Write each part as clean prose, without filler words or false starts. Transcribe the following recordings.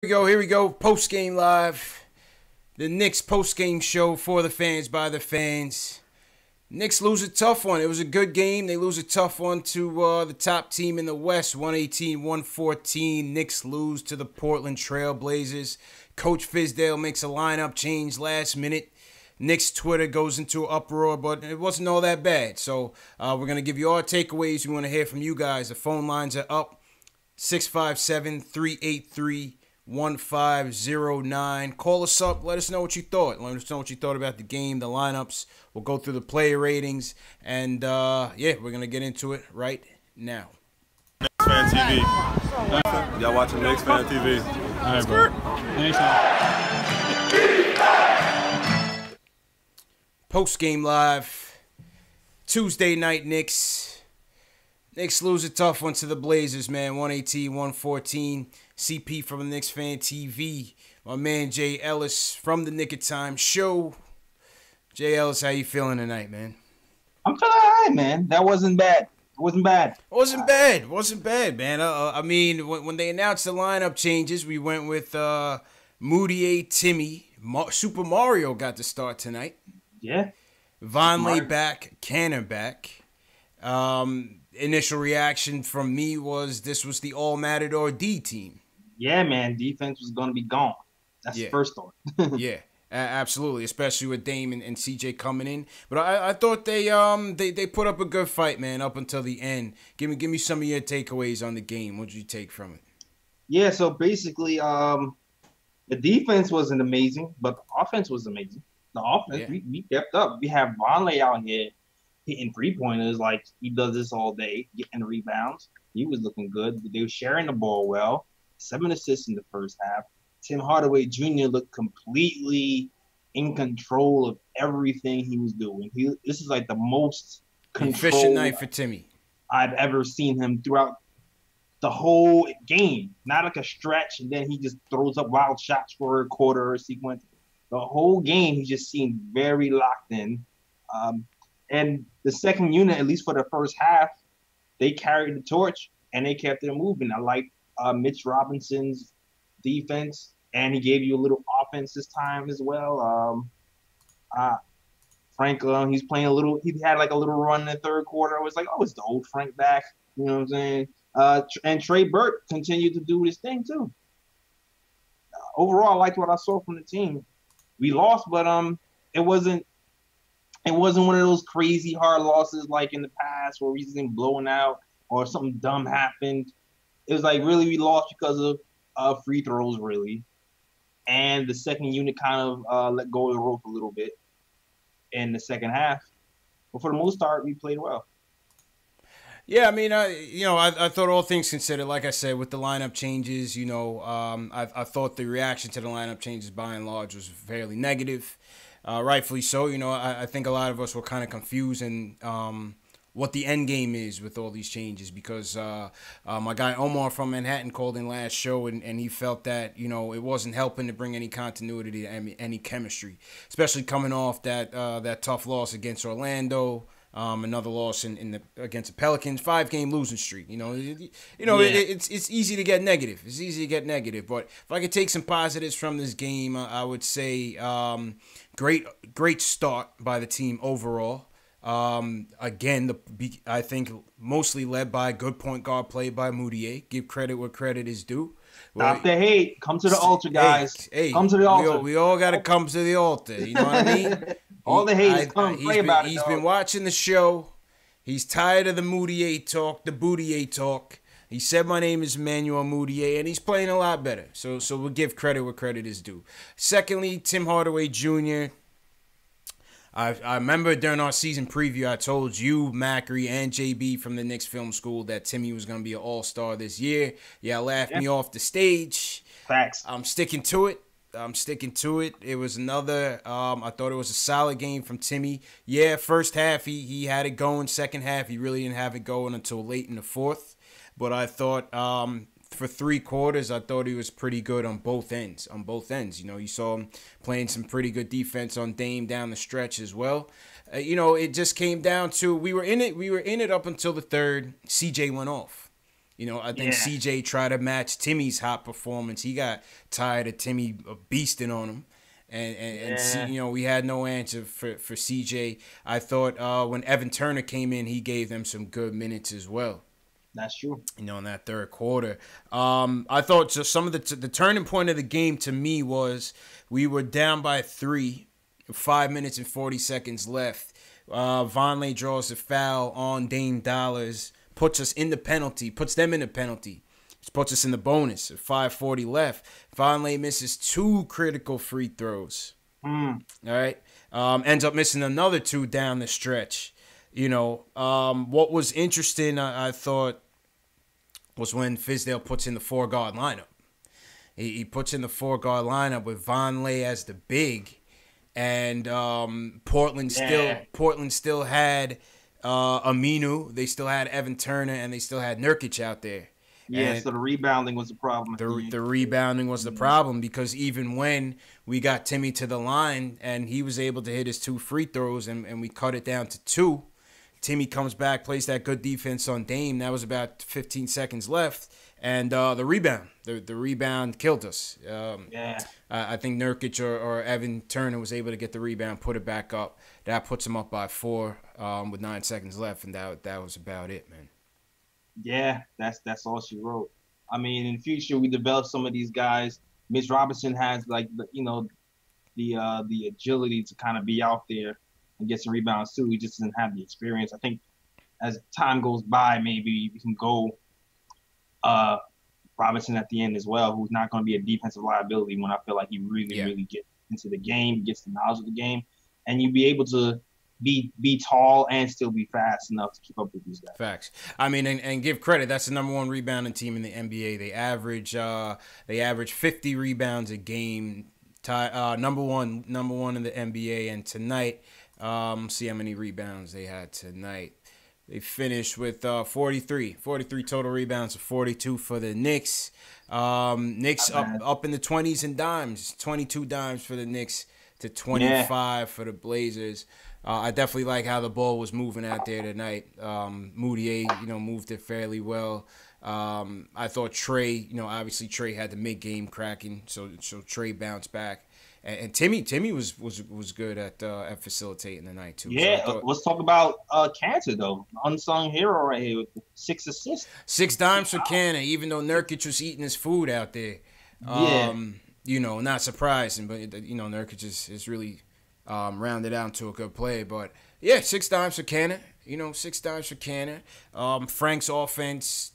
Here we go. Post game live. The Knicks post game show for the fans by the fans. Knicks lose a tough one. It was a good game. They lose a tough one to the top team in the West, 118-114. Knicks lose to the Portland Trail Blazers. Coach Fizdale makes a lineup change last minute. Knicks Twitter goes into uproar, but it wasn't all that bad. So we're going to give you our takeaways. We want to hear from you guys. The phone lines are up, 657-383-1509. Call us up. Let us know what you thought. Let us know what you thought about the game, the lineups. We'll go through the player ratings. And, we're going to get into it right now. Knicks Fan TV. Y'all watching Knicks Fan TV. All right, bro. Thanks, man. Post game live. Tuesday night Knicks. Knicks lose a tough one to the Blazers, man. 118-114. CP from the Knicks Fan TV. My man Jay Ellis from the Nick of Time show. Jay Ellis, how you feeling tonight, man? I'm feeling all right, man. That wasn't bad. Wasn't bad, man. I mean, when they announced the lineup changes, we went with Moutier, Timmy. Super Mario got to start tonight. Yeah. Vonleh back, Canner back. Initial reaction from me was this was the all Matador D team. Yeah, man. Defense was going to be gone. That's the first thought. Yeah, absolutely, especially with Dame and CJ coming in. But I thought they put up a good fight, man, up until the end. Give me some of your takeaways on the game. What did you take from it? Yeah, so basically, the defense wasn't amazing, but the offense was amazing. The offense, we kept up. We have Vonleh out here hitting three-pointers like he does this all day, getting rebounds. He was looking good. They were sharing the ball well. 7 assists in the first half. Tim Hardaway Jr. looked completely in control of everything he was doing. This is like the most efficient night for Timmy I've ever seen him throughout the whole game. Not like a stretch, and then he just throws up wild shots for a quarter or a sequence. The whole game, he just seemed very locked in. And the second unit, at least for the first half, they carried the torch and they kept it moving. I like Mitch Robinson's defense, and he gave you a little offense this time as well. Frank, he's playing a little. He had like a little run in the third quarter. I was like, oh, it's the old Frank back. You know what I'm saying? And Trey Burke continued to do his thing too. Overall, I liked what I saw from the team. We lost, but it wasn't one of those crazy hard losses like in the past where we just been blown out or something dumb happened. It was like really we lost because of free throws, really. And the second unit kind of let go of the rope a little bit in the second half. But for the most part, we played well. Yeah, I mean, I thought all things considered, like I said, with the lineup changes, I thought the reaction to the lineup changes by and large was fairly negative. Rightfully so. I think a lot of us were kind of confused in what the end game is with all these changes because my guy Omar from Manhattan called in last show and he felt that, it wasn't helping to bring any continuity to any chemistry, especially coming off that tough loss against Orlando. Another loss against the Pelicans, 5-game losing streak. It's easy to get negative. It's easy to get negative. But if I could take some positives from this game, I would say great start by the team overall. Again, I think mostly led by good point guard play by Moutier. Give credit where credit is due. Stop the hate. Come to the altar, guys. Come to the altar. We all got to come to the altar. You know what I mean? All the haters come play about it. He's been watching the show. He's tired of the Moutier talk, the Boutier talk. He said my name is Emmanuel Moutier, and he's playing a lot better. So we'll give credit where credit is due. Secondly, Tim Hardaway Jr. I remember during our season preview, I told you, Macri, and JB from the Knicks Film School that Timmy was going to be an all-star this year. Y'all laughed me off the stage. Facts. I'm sticking to it. It was another, I thought it was a solid game from Timmy. Yeah, first half, he had it going. Second half, he really didn't have it going until late in the fourth. But I thought for 3 quarters, I thought he was pretty good on both ends. You saw him playing some pretty good defense on Dame down the stretch as well. It just came down to we were in it up until the third. CJ went off. You know, I think CJ tried to match Timmy's hot performance. He got tired of Timmy beasting on him. And you know, we had no answer for CJ. I thought when Evan Turner came in, he gave them some good minutes as well. That's true. You know, in that third quarter. I thought just some of the turning point of the game to me was we were down by 3, 5 minutes and 40 seconds left. Vonleh draws a foul on Dame Dollars, puts them in the penalty. Which puts us in the bonus at 5:40 left. Vonleh misses 2 critical free throws. All right. Ends up missing another 2 down the stretch. You know, what was interesting, I thought, was when Fizdale puts in the 4-guard lineup. He puts in the 4-guard lineup with Vonleh as the big, and Portland still had Aminu. They still had Evan Turner, and they still had Nurkic out there. Yeah, so the rebounding was the problem. The rebounding was the problem, because even when we got Timmy to the line and he was able to hit his 2 free throws and we cut it down to 2, Timmy comes back, plays that good defense on Dame. That was about 15 seconds left. And the rebound killed us. I think Nurkic or Evan Turner was able to get the rebound, put it back up. That puts him up by 4 with 9 seconds left, and that was about it, man. Yeah, that's all she wrote. I mean, in the future, we develop some of these guys. Mitch Robinson has the agility to kind of be out there and get some rebounds too. He just doesn't have the experience. I think as time goes by, maybe we can go Robinson at the end as well, who's not going to be a defensive liability when I feel like he really gets into the game, gets the knowledge of the game, and you'll be able to be tall and still be fast enough to keep up with these guys. Facts. I mean, and give credit. That's the number 1 rebounding team in the NBA. They average 50 rebounds a game. Number one in the NBA. And tonight, see how many rebounds they had tonight. They finished with 43 total rebounds, 42 for the Knicks. Knicks up in the 20s and dimes, 22 dimes for the Knicks to 25 for the Blazers. I definitely like how the ball was moving out there tonight. Moutier, moved it fairly well. I thought Trey, obviously Trey had the mid-game cracking, so Trey bounced back. And Timmy was good at facilitating the night too. Yeah, so let's talk about Cantor though, unsung hero right here with 6 assists. 6 dimes for Cantor, even though Nurkic was eating his food out there. Not surprising, but Nurkic is really rounded out to a good play. But yeah, 6 dimes for Cantor. 6 dimes for Cantor. Frank's offense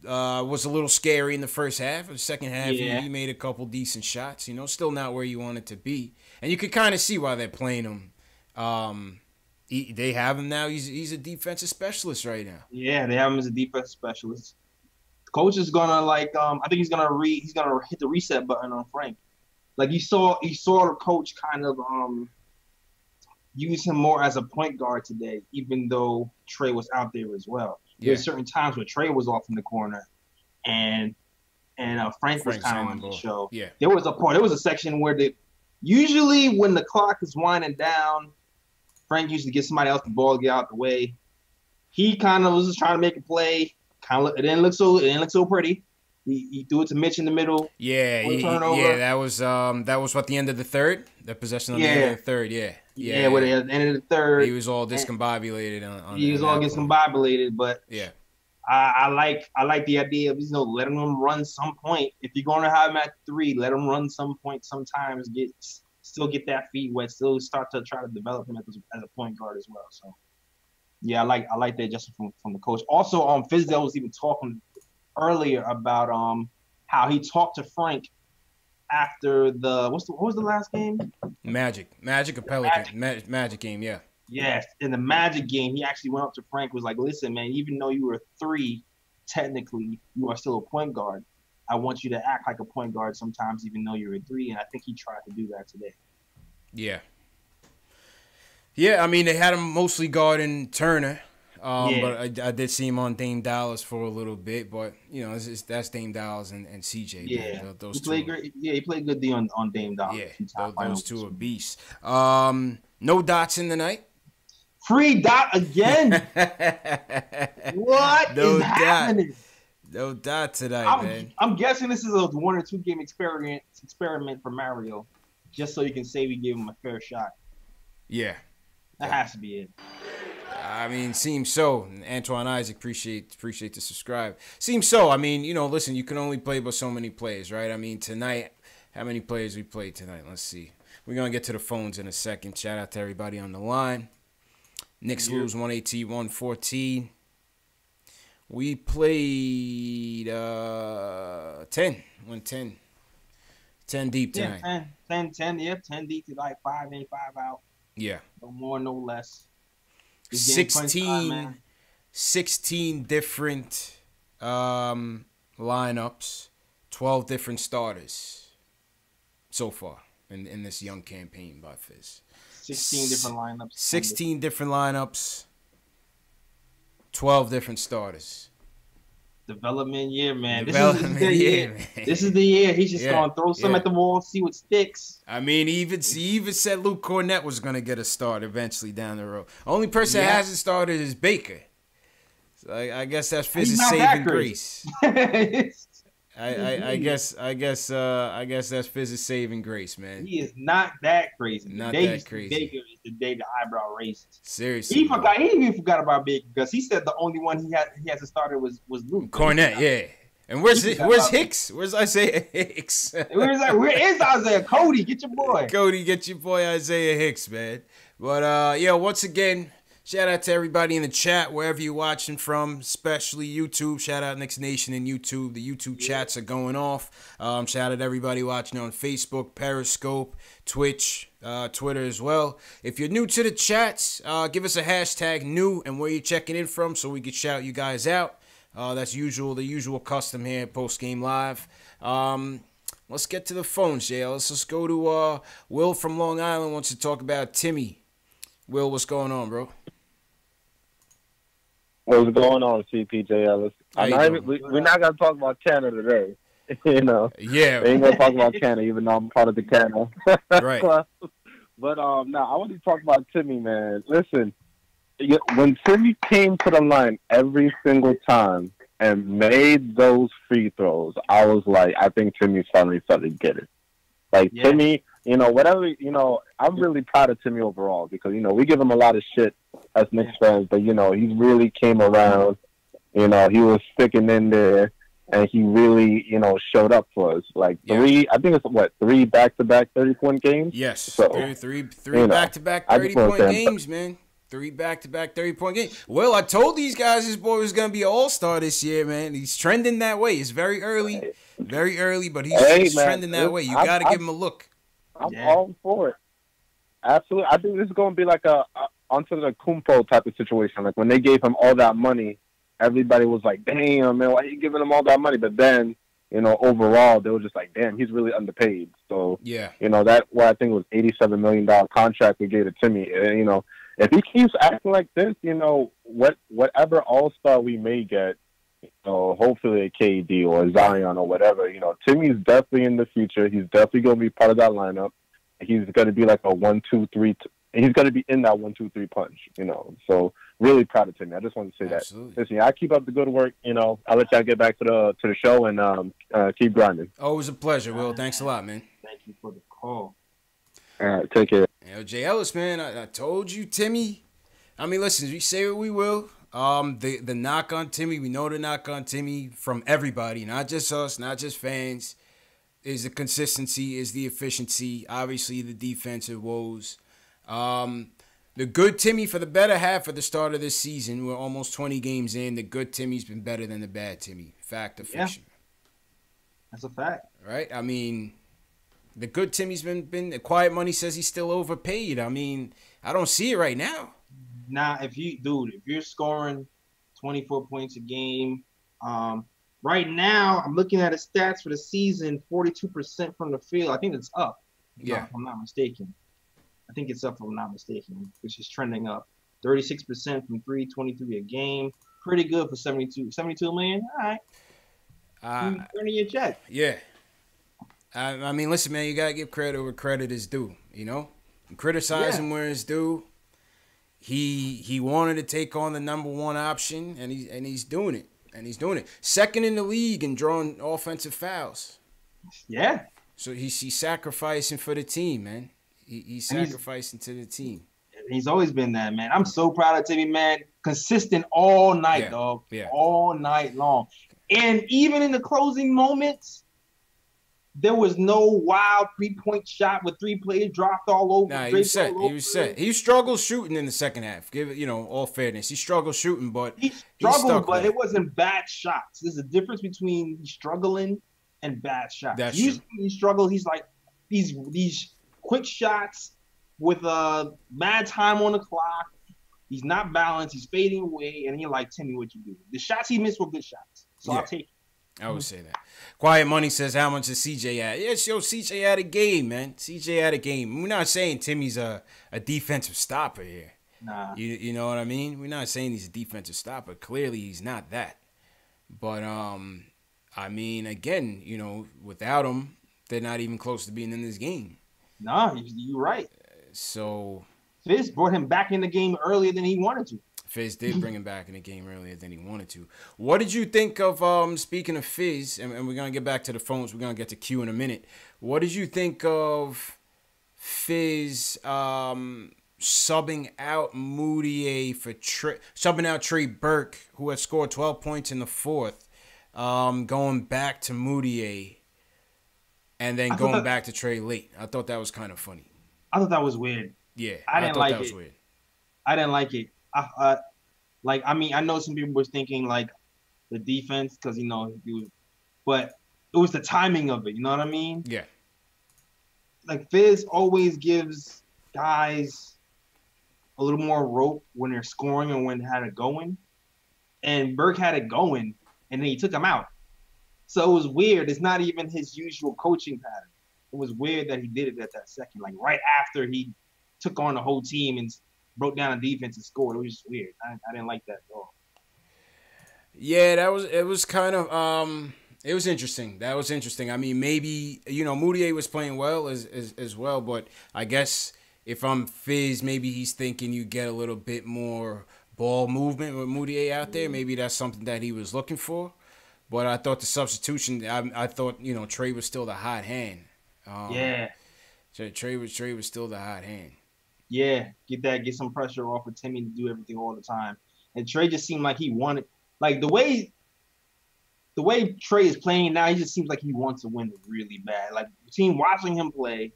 was a little scary in the first half. In the second half, he made a couple decent shots. Still not where you want it to be, and you could kind of see why they're playing him. They have him now. He's a defensive specialist right now. Yeah, they have him as a defensive specialist. The coach is gonna I think he's gonna hit the reset button on Frank. Like you saw the coach kind of use him more as a point guard today, even though Trey was out there as well. There's certain times where Trey was off in the corner, and Frank was kind of on the show. Yeah, there was a section where usually when the clock is winding down, Frank used to get somebody else the ball, get out the way. He kind of was just trying to make a play. It didn't look so pretty. He threw it to Mitch in the middle. Yeah, that was what, the end of the third? The possession on the end of the third, yeah. With the end of the third. He was all discombobulated on he was all discombobulated, but yeah. I like the idea of letting them run some point. If you're gonna have him at 3, let him run some point sometimes, still get that feet wet, still start to try to develop him as a point guard as well. So yeah, I like that adjustment from the coach. Also, Fizdale was even talking earlier about how he talked to Frank after what was the last game? Magic or Pelican? Magic game, yeah. Yes, in the Magic game, he actually went up to Frank, was like, listen, man, even though you were 3, technically, you are still a point guard. I want you to act like a point guard sometimes, even though you're a 3, and I think he tried to do that today. Yeah. Yeah, I mean, they had him mostly guarding Turner. But I did see him on Dame Dollars for a little bit, but that's Dame Dollars and CJ. Yeah, those he played great. Yeah, he played good D on Dame Dollars. Yeah, those two are beasts. No dots in the night. Free dot again. What is happening? No doubt tonight, man. I'm guessing this is a 1 or 2 game experiment for Mario, just so you can say we gave him a fair shot. Yeah. That has to be it. I mean, seems so. Antoine Isaac, appreciate the subscribe. Seems so. I mean, listen, you can only play but so many players, right? I mean, tonight, how many players we played tonight? Let's see. We're going to get to the phones in a second. Shout out to everybody on the line. Knicks lose 118-114. We played 10. Went 10. 10 deep tonight. Yeah, 10 deep to like 5 in, 5 out. Yeah. No more, no less. 16 different lineups, 12 different starters so far in this young campaign by Fizz. 16 different lineups. 16 different lineups, 12 different starters. Development year, man. This is the year. He's just gonna throw some at the wall, see what sticks. I mean, he even said Luke Cornett was gonna get a start eventually down the road. Only person that hasn't started is Baker. So I guess that's Fizz's saving grace. I guess that's Fizz's saving grace, man. He is not that crazy. Not that crazy. Baker is the day the eyebrow raises. Seriously, he even forgot about Baker because he said the only one he hasn't started was Luke Cornett. Yeah. And where's Hicks? Where's Isaiah Hicks? Where is Isaiah? Cody, get your boy. Cody, get your boy Isaiah Hicks, man. But once again, shout out to everybody in the chat, wherever you're watching from, especially YouTube. Shout out Knicks Nation and YouTube. The YouTube chats are going off. Shout out to everybody watching on Facebook, Periscope, Twitch, Twitter as well. If you're new to the chats, give us a hashtag new and where you're checking in from so we can shout you guys out. That's the usual custom here at Post Game Live. Let's get to the phones, Jay. Let's just go to Will from Long Island wants to talk about Timmy. Will, what's going on, bro? What's going on, CPJ Ellis? We're not going to talk about Canada today. Yeah. We ain't going to talk about Canada, even though I'm part of the Canada. Right. But, I want to talk about Timmy, man. Listen, when Timmy came to the line every single time and made those free throws, I was like, I think Timmy's finally started to get it. Timmy, I'm really proud of Timmy overall because, we give him a lot of shit as Knicks fans, but, he really came around. He was sticking in there, and he really, showed up for us. Three back-to-back 30-point games? Yes, so, three back-to-back 30-point games, man. 3 back-to-back 30-point games. Well, I told these guys this boy was going to be an all-star this year, man. He's trending that way. It's very early, but he's trending that way. You got to give him a look. I'm all for it. Absolutely. I think this is going to be like a onto the Kumpo type of situation. Like when they gave him all that money, everybody was like, damn, man, why are you giving him all that money? But then, overall, they were just like, damn, he's really underpaid. So, that what I think was $87 million contract we gave to Timmy. If he keeps acting like this, whatever all-star we may get, hopefully a KD or a Zion or whatever, Timmy's definitely in the future. He's definitely going to be part of that lineup. He's going to be like a 1-2-3. He's going to be in that 1-2-3 punch, So really proud of Timmy. I just want to say Absolutely. that. Listen, I keep up the good work. I'll let y'all get back to the show and keep grinding. Always a pleasure, Will. Thanks a lot, man. Thank you for the call. All right, take care. Jay Ellis, man, I told you, Timmy. I mean, listen, we say what we will. The knock on Timmy, we know the knock on Timmy from everybody, not just us, not just fans, is the consistency, is the efficiency, obviously the defensive woes. The good Timmy for the better half of the start of this season, we're almost 20 games in, the good Timmy's been better than the bad Timmy. Fact or fiction? That's a fact. Right? I mean, the good Timmy's been Quiet Money says he's still overpaid. I mean, I don't see it right now. Now, if you're scoring 24 points a game, right now I'm looking at his stats for the season, 42% from the field. I think it's up. Yeah. If I'm not mistaken. I think it's up if I'm not mistaken, which is trending up. 36% from 3, 23 a game. Pretty good for 72 million. All right. Earning your check. Yeah. I mean, listen, man, you got to give credit where credit is due, And criticize him where it's due. He wanted to take on the number one option, and he's doing it. And he's doing it. Second in the league in drawing offensive fouls. Yeah. So he's sacrificing for the team, man. He's sacrificing to the team. He's always been that, man. I'm so proud of Timmy, man. Consistent all night, dog. Yeah. All night long. And even in the closing moments, there was no wild 3-point shot with 3 players dropped all over. Nah, he was set. He was set. He struggled shooting in the second half. Give it, all fairness. He struggled shooting, but he it wasn't bad shots. There's a difference between struggling and bad shots. That's usually true. When he struggles, he's like these quick shots with mad time on the clock. He's not balanced. He's fading away, and you're like, Timmy, what you do? The shots he missed were good shots, so I'll take it. I would say that. Quiet Money says, how much is CJ at? Yes, CJ had a game, man. CJ had a game. We're not saying Timmy's a defensive stopper here. Nah. You know what I mean? We're not saying he's a defensive stopper. Clearly, he's not that. But, I mean, again, without him, they're not even close to being in this game. Nah, you're right. So Fizz brought him back in the game earlier than he wanted to. Fizz did bring him back in the game earlier than he wanted to. What did you think of, speaking of Fizz, and we're going to get back to the phones. We're going to get to Q in a minute. What did you think of Fizz subbing out Moutier subbing out Trey Burke, who had scored 12 points in the fourth, going back to Moutier, and then going back to Trey late? I thought that was kind of funny. I thought that was weird. Yeah, I didn't like that was it. weird. I didn't like it. I know some people were thinking like the defense because but it was the timing of it. You know what I mean? Yeah. Like Fizz always gives guys a little more rope when they're scoring and when they had it going, and Burke had it going, and then he took him out. So it was weird. It's not even his usual coaching pattern. It was weird that he did it at that second, like right after he took on the whole team and broke down the defense and scored. It was just weird. I didn't like that at all. Yeah, it was kind of it was interesting. That was interesting. I mean, maybe Moutier was playing well as well, but I guess if I'm Fizz, maybe he's thinking you get a little bit more ball movement with Moutier out there. Maybe that's something that he was looking for. But I thought the substitution, I thought Trey was still the hot hand. Trey was still the hot hand. Yeah, get some pressure off of Timmy to do everything all the time. And Trey just seemed like he wanted, like the way Trey is playing now, he just seems like he wants to win really bad. Like between watching him play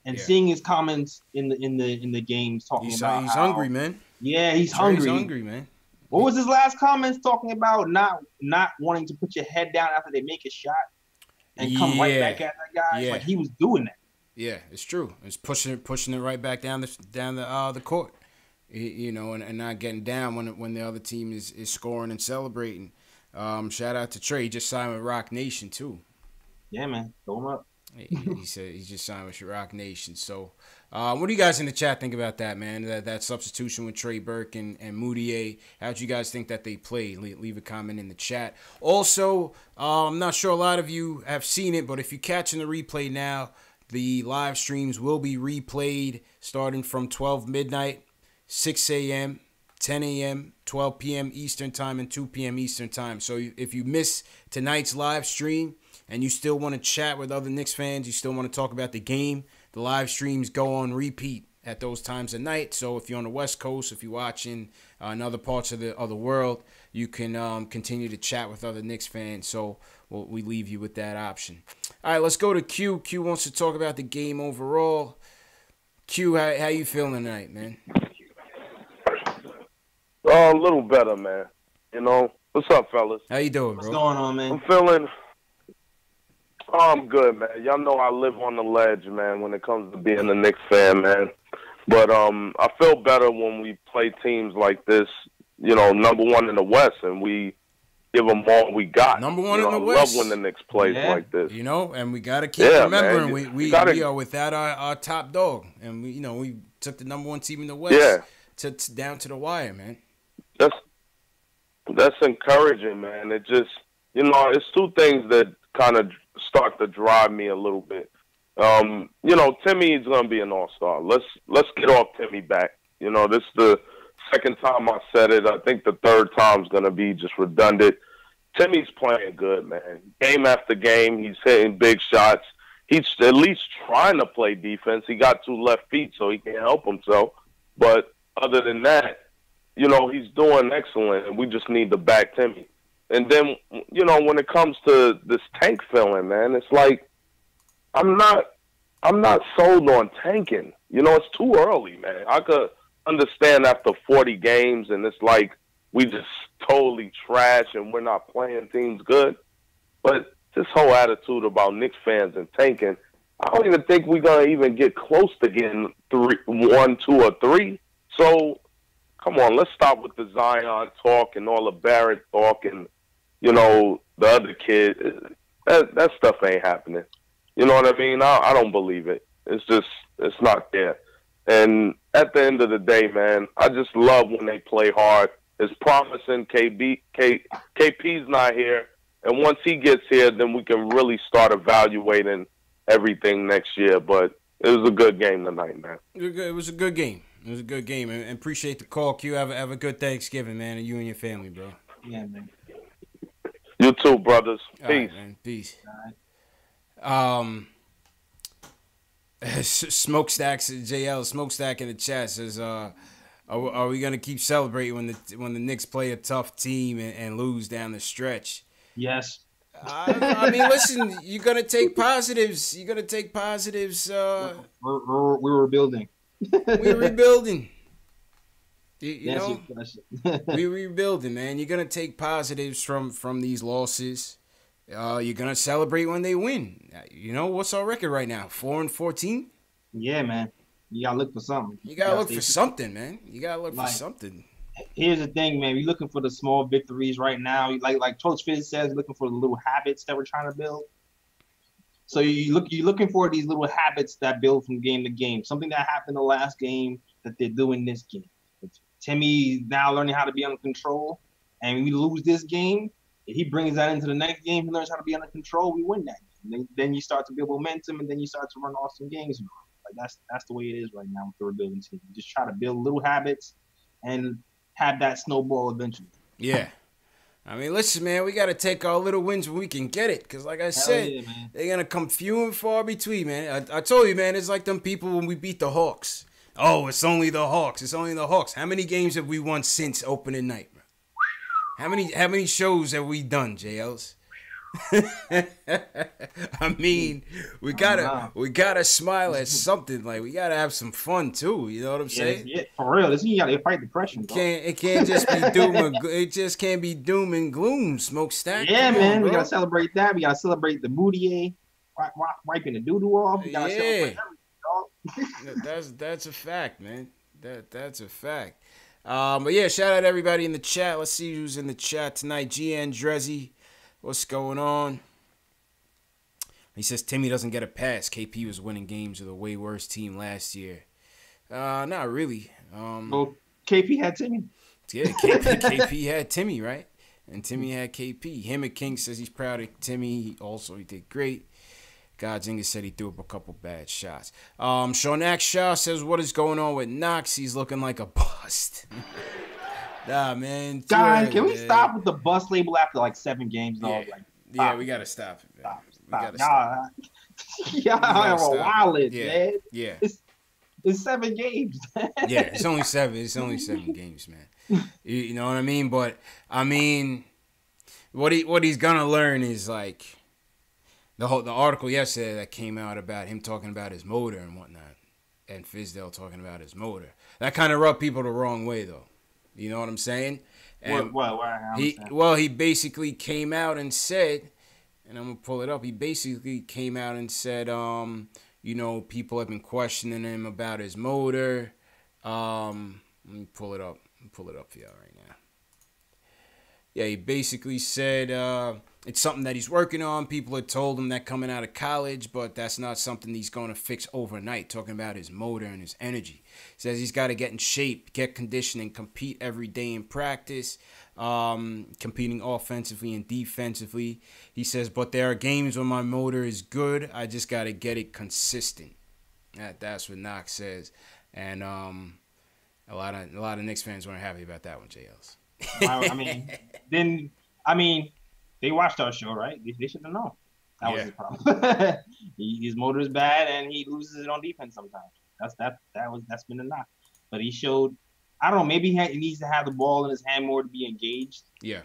and seeing his comments in the games talking about he's hungry, man. Yeah, he's Trey's hungry. hungry, man. What was his last comments talking about? Not wanting to put your head down after they make a shot and come right back at that guy. Yeah. Like he was doing that. Yeah, it's true. It's pushing it right back down the court, and not getting down when the other team is scoring and celebrating. Shout out to Trey. He just signed with Rock Nation too. Yeah, man, throw him up. He said he just signed with Rock Nation. So, what do you guys in the chat think about that, man? That substitution with Trey Burke and Moutier. How'd you guys think that they played? Leave a comment in the chat. Also, I'm not sure a lot of you have seen it, but if you're catching the replay now, the live streams will be replayed starting from 12 midnight, 6 a.m., 10 a.m., 12 p.m. Eastern Time, and 2 p.m. Eastern Time. So if you miss tonight's live stream and you still want to chat with other Knicks fans, you still want to talk about the game, the live streams go on repeat at those times of night. So if you're on the West Coast, if you're watching in other parts of the world, you can continue to chat with other Knicks fans. So we leave you with that option. All right, let's go to Q. Q wants to talk about the game overall. Q, how you feeling tonight, man? A little better, man. What's up, fellas? How you doing, bro? What's going on, man? I'm feeling. I'm good, man. Y'all know I live on the ledge, man, when it comes to being a Knicks fan, man. But I feel better when we play teams like this, number one in the West, and we give them all we got. Number one in the I West. love when the Knicks plays like this. And we got to keep remembering we are without our top dog. And, we took the number one team in the West down to the wire, man. That's encouraging, man. It just, it's two things that kind of start to drive me a little bit. Timmy is going to be an all-star. Let's get off Timmy back. This is the second time I said it. I think the third time's going to be just redundant. Timmy's playing good, man. Game after game, he's hitting big shots. He's at least trying to play defense. He got 2 left feet, so he can't help himself. But other than that, you know, he's doing excellent, and we just need to back Timmy. And then, you know, when it comes to this tank filling, man, it's like I'm not sold on tanking. You know, it's too early, man. I could understand after 40 games, and it's like we just totally trash and we're not playing teams good. But this whole attitude about Knicks fans and tanking, I don't even think we're going to even get close to getting 1, 2, or 3. So, come on, let's stop with the Zion talk and all the Barrett talk and, you know, the other kid. That stuff ain't happening. You know what I mean? I don't believe it. It's not there. And at the end of the day, man, I just love when they play hard. It's promising. KP's not here. And once he gets here, then we can really start evaluating everything next year. But it was a good game tonight, man. It was a good game. It was a good game. And appreciate the call, Q. Have a good Thanksgiving, man, and you and your family, bro. Yeah, man. You too, brothers. Peace. All right, man. Peace. All right. Smokestacks, JL Smokestack in the chat says, are we gonna keep celebrating when the Knicks play a tough team and lose down the stretch? Yes. I mean, listen, you're gonna take positives. You're gonna take positives. We're rebuilding. We're rebuilding. You That's know, your question. we're rebuilding, man. You're gonna take positives from these losses. You're gonna celebrate when they win. You know, what's our record right now? 4-14. Yeah, man. You gotta look for something. You gotta look for something, man. You gotta look for Like, something. Here's the thing, man. We're looking for the small victories right now. Like Coach Fitz says, looking for the little habits that we're trying to build. So you're looking for these little habits that build from game to game. Something that happened the last game that they're doing this game. Timmy now learning how to be under control, and we lose this game. If he brings that into the next game, he learns how to be under control. We win that game. Then you start to build momentum, and then you start to run off some games. Like that's the way it is right now with the rebuilding team. You just try to build little habits and have that snowball eventually. Yeah. I mean, listen, man, we got to take our little wins when we can get it. Because, like I said, yeah, they're going to come few and far between, man. I told you, man, it's like them people when we beat the Hawks. Oh, it's only the Hawks. It's only the Hawks. How many games have we won since opening night, bro? How many shows have we done, JLs? I mean, we gotta smile at something. Like, we gotta have some fun too. You know what I'm saying? Yeah, for real. You gotta fight depression. It can't just be doom. It just can't be doom and gloom. Smokestack. Yeah, Come man. on, We bro. gotta celebrate that. We gotta celebrate the Moutier wiping the doo-doo off. We gotta celebrate everything, dog. That's a fact, man. That's a fact. But yeah, shout out to everybody in the chat. Let's see who's in the chat tonight. GN Drezzy, what's going on? He says Timmy doesn't get a pass. KP was winning games with a way worse team last year. Not really. Well, KP had Timmy. Yeah, KP had Timmy, right? And Timmy had KP. Him and King says he's proud of Timmy. He did great. Godzinga said he threw up a couple bad shots. Shonak Shah says, what is going on with Knox? He's looking like a bust. Nah, man. God, can we stop with the bust label after like 7 games? Yeah, yeah, we got to stop it, man. We got to stop. Y'all are wild, man. Yeah. It's 7 games. Yeah, it's only 7. It's only 7 games, man. You know what I mean? But, I mean, what he's going to learn is like, the article yesterday that came out about him talking about his motor and whatnot, and Fizdale talking about his motor. That kind of rubbed people the wrong way, though. You know what I'm saying? And he basically came out and said, and I'm gonna pull it up. He basically came out and said, you know, people have been questioning him about his motor. Let me pull it up. For y'all right now. Yeah, he basically said it's something that he's working on. People had told him that coming out of college, but that's not something he's going to fix overnight, talking about his motor and his energy. He says he's got to get in shape, get conditioning, compete every day in practice, competing offensively and defensively. He says, but there are games when my motor is good. I just got to get it consistent. That's what Knox says. And A lot of Knicks fans weren't happy about that one, JLs. I mean, they watched our show, right? They should have known. That was his problem. His motor is bad, and he loses it on defense sometimes. That's been a knock. But he showed. I don't know. Maybe he needs to have the ball in his hand more to be engaged. Yeah.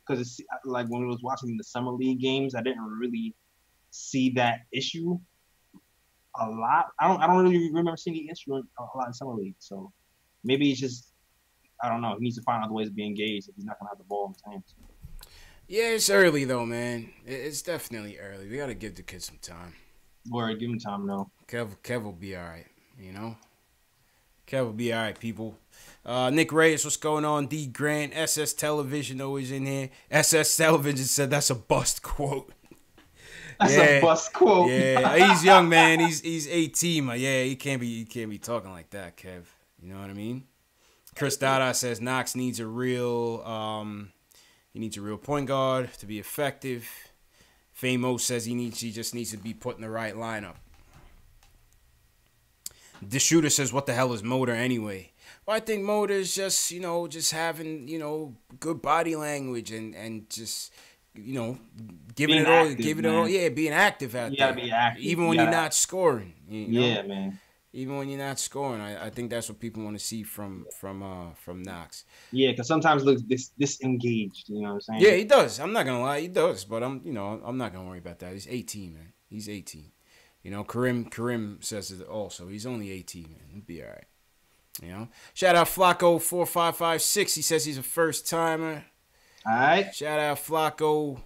Because it's like when we was watching the summer league games, I didn't really see that issue a lot. I don't really remember seeing the issue a lot in summer league. So maybe it's just, I don't know. He needs to find other ways to be engaged if he's not gonna have the ball in his hands. Yeah, it's early though, man. It's definitely early. We gotta give the kid some time. Word, give him time, though. Kev will be all right. You know, Kev will be all right, people. Nick Reyes, what's going on? D Grant, SS Television always in here. SS Television said that's a bust quote. That's a bust quote. Yeah, he's young, man. He's 18, man. Yeah, he can't be talking like that, Kev. You know what I mean? Chris Dada says Knox needs a real point guard to be effective. Famo says he just needs to be put in the right lineup. The shooter says, what the hell is Motor anyway? Well, I think Motor is just, just having, good body language and just, giving it all. Yeah, being active out there. You gotta be active. Even when you're not scoring. Yeah, man. Even when you're not scoring, I think that's what people want to see from Knox. Yeah, because sometimes it looks disengaged. You know what I'm saying? Yeah, he does. I'm not gonna lie, he does. But I'm not gonna worry about that. He's 18, man. He's 18. Karim says it also. He's only 18, man. He'll be all right. Shout out Flacco 4556. He says he's a first timer. All right. Shout out Flacco.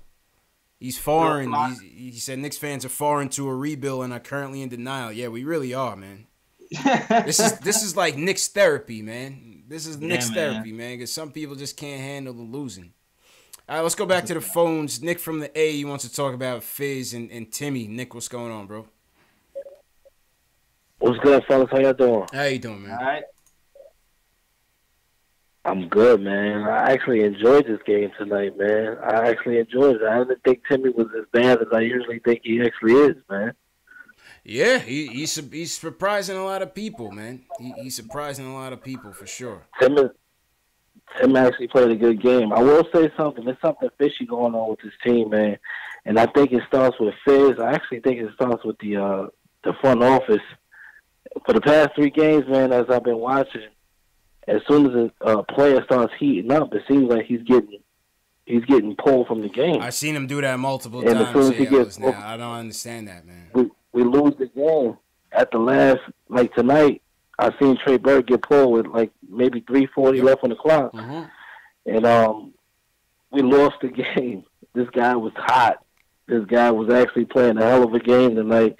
He's foreign. He said Knicks fans are foreign to a rebuild and are currently in denial. Yeah, we really are, man. This is like Knicks therapy, man. This is Knicks therapy, man, because some people just can't handle the losing. All right, let's go back to the phones. Nick from the A, he wants to talk about Fizz and Timmy. Nick, what's going on, bro? What's good, fellas? How y'all doing? How you doing, man? All right. I'm good, man. I actually enjoyed this game tonight, man. I actually enjoyed it. I didn't think Timmy was as bad as I usually think he actually is, man. Yeah, he's surprising a lot of people, man. He's surprising a lot of people for sure. Tim actually played a good game. I will say something. There's something fishy going on with this team, man. And I think it starts with Fizz. I actually think it starts with the front office. For the past 3 games, man, as I've been watching, as soon as a player starts heating up, it seems like he's getting pulled from the game. I've seen him do that multiple and times. As soon as he gets, I don't understand that, man. We lose the game at the last, like tonight. I seen Trey Burke get pulled with like maybe 3:40 left on the clock, and we lost the game. This guy was hot. This guy was actually playing a hell of a game tonight,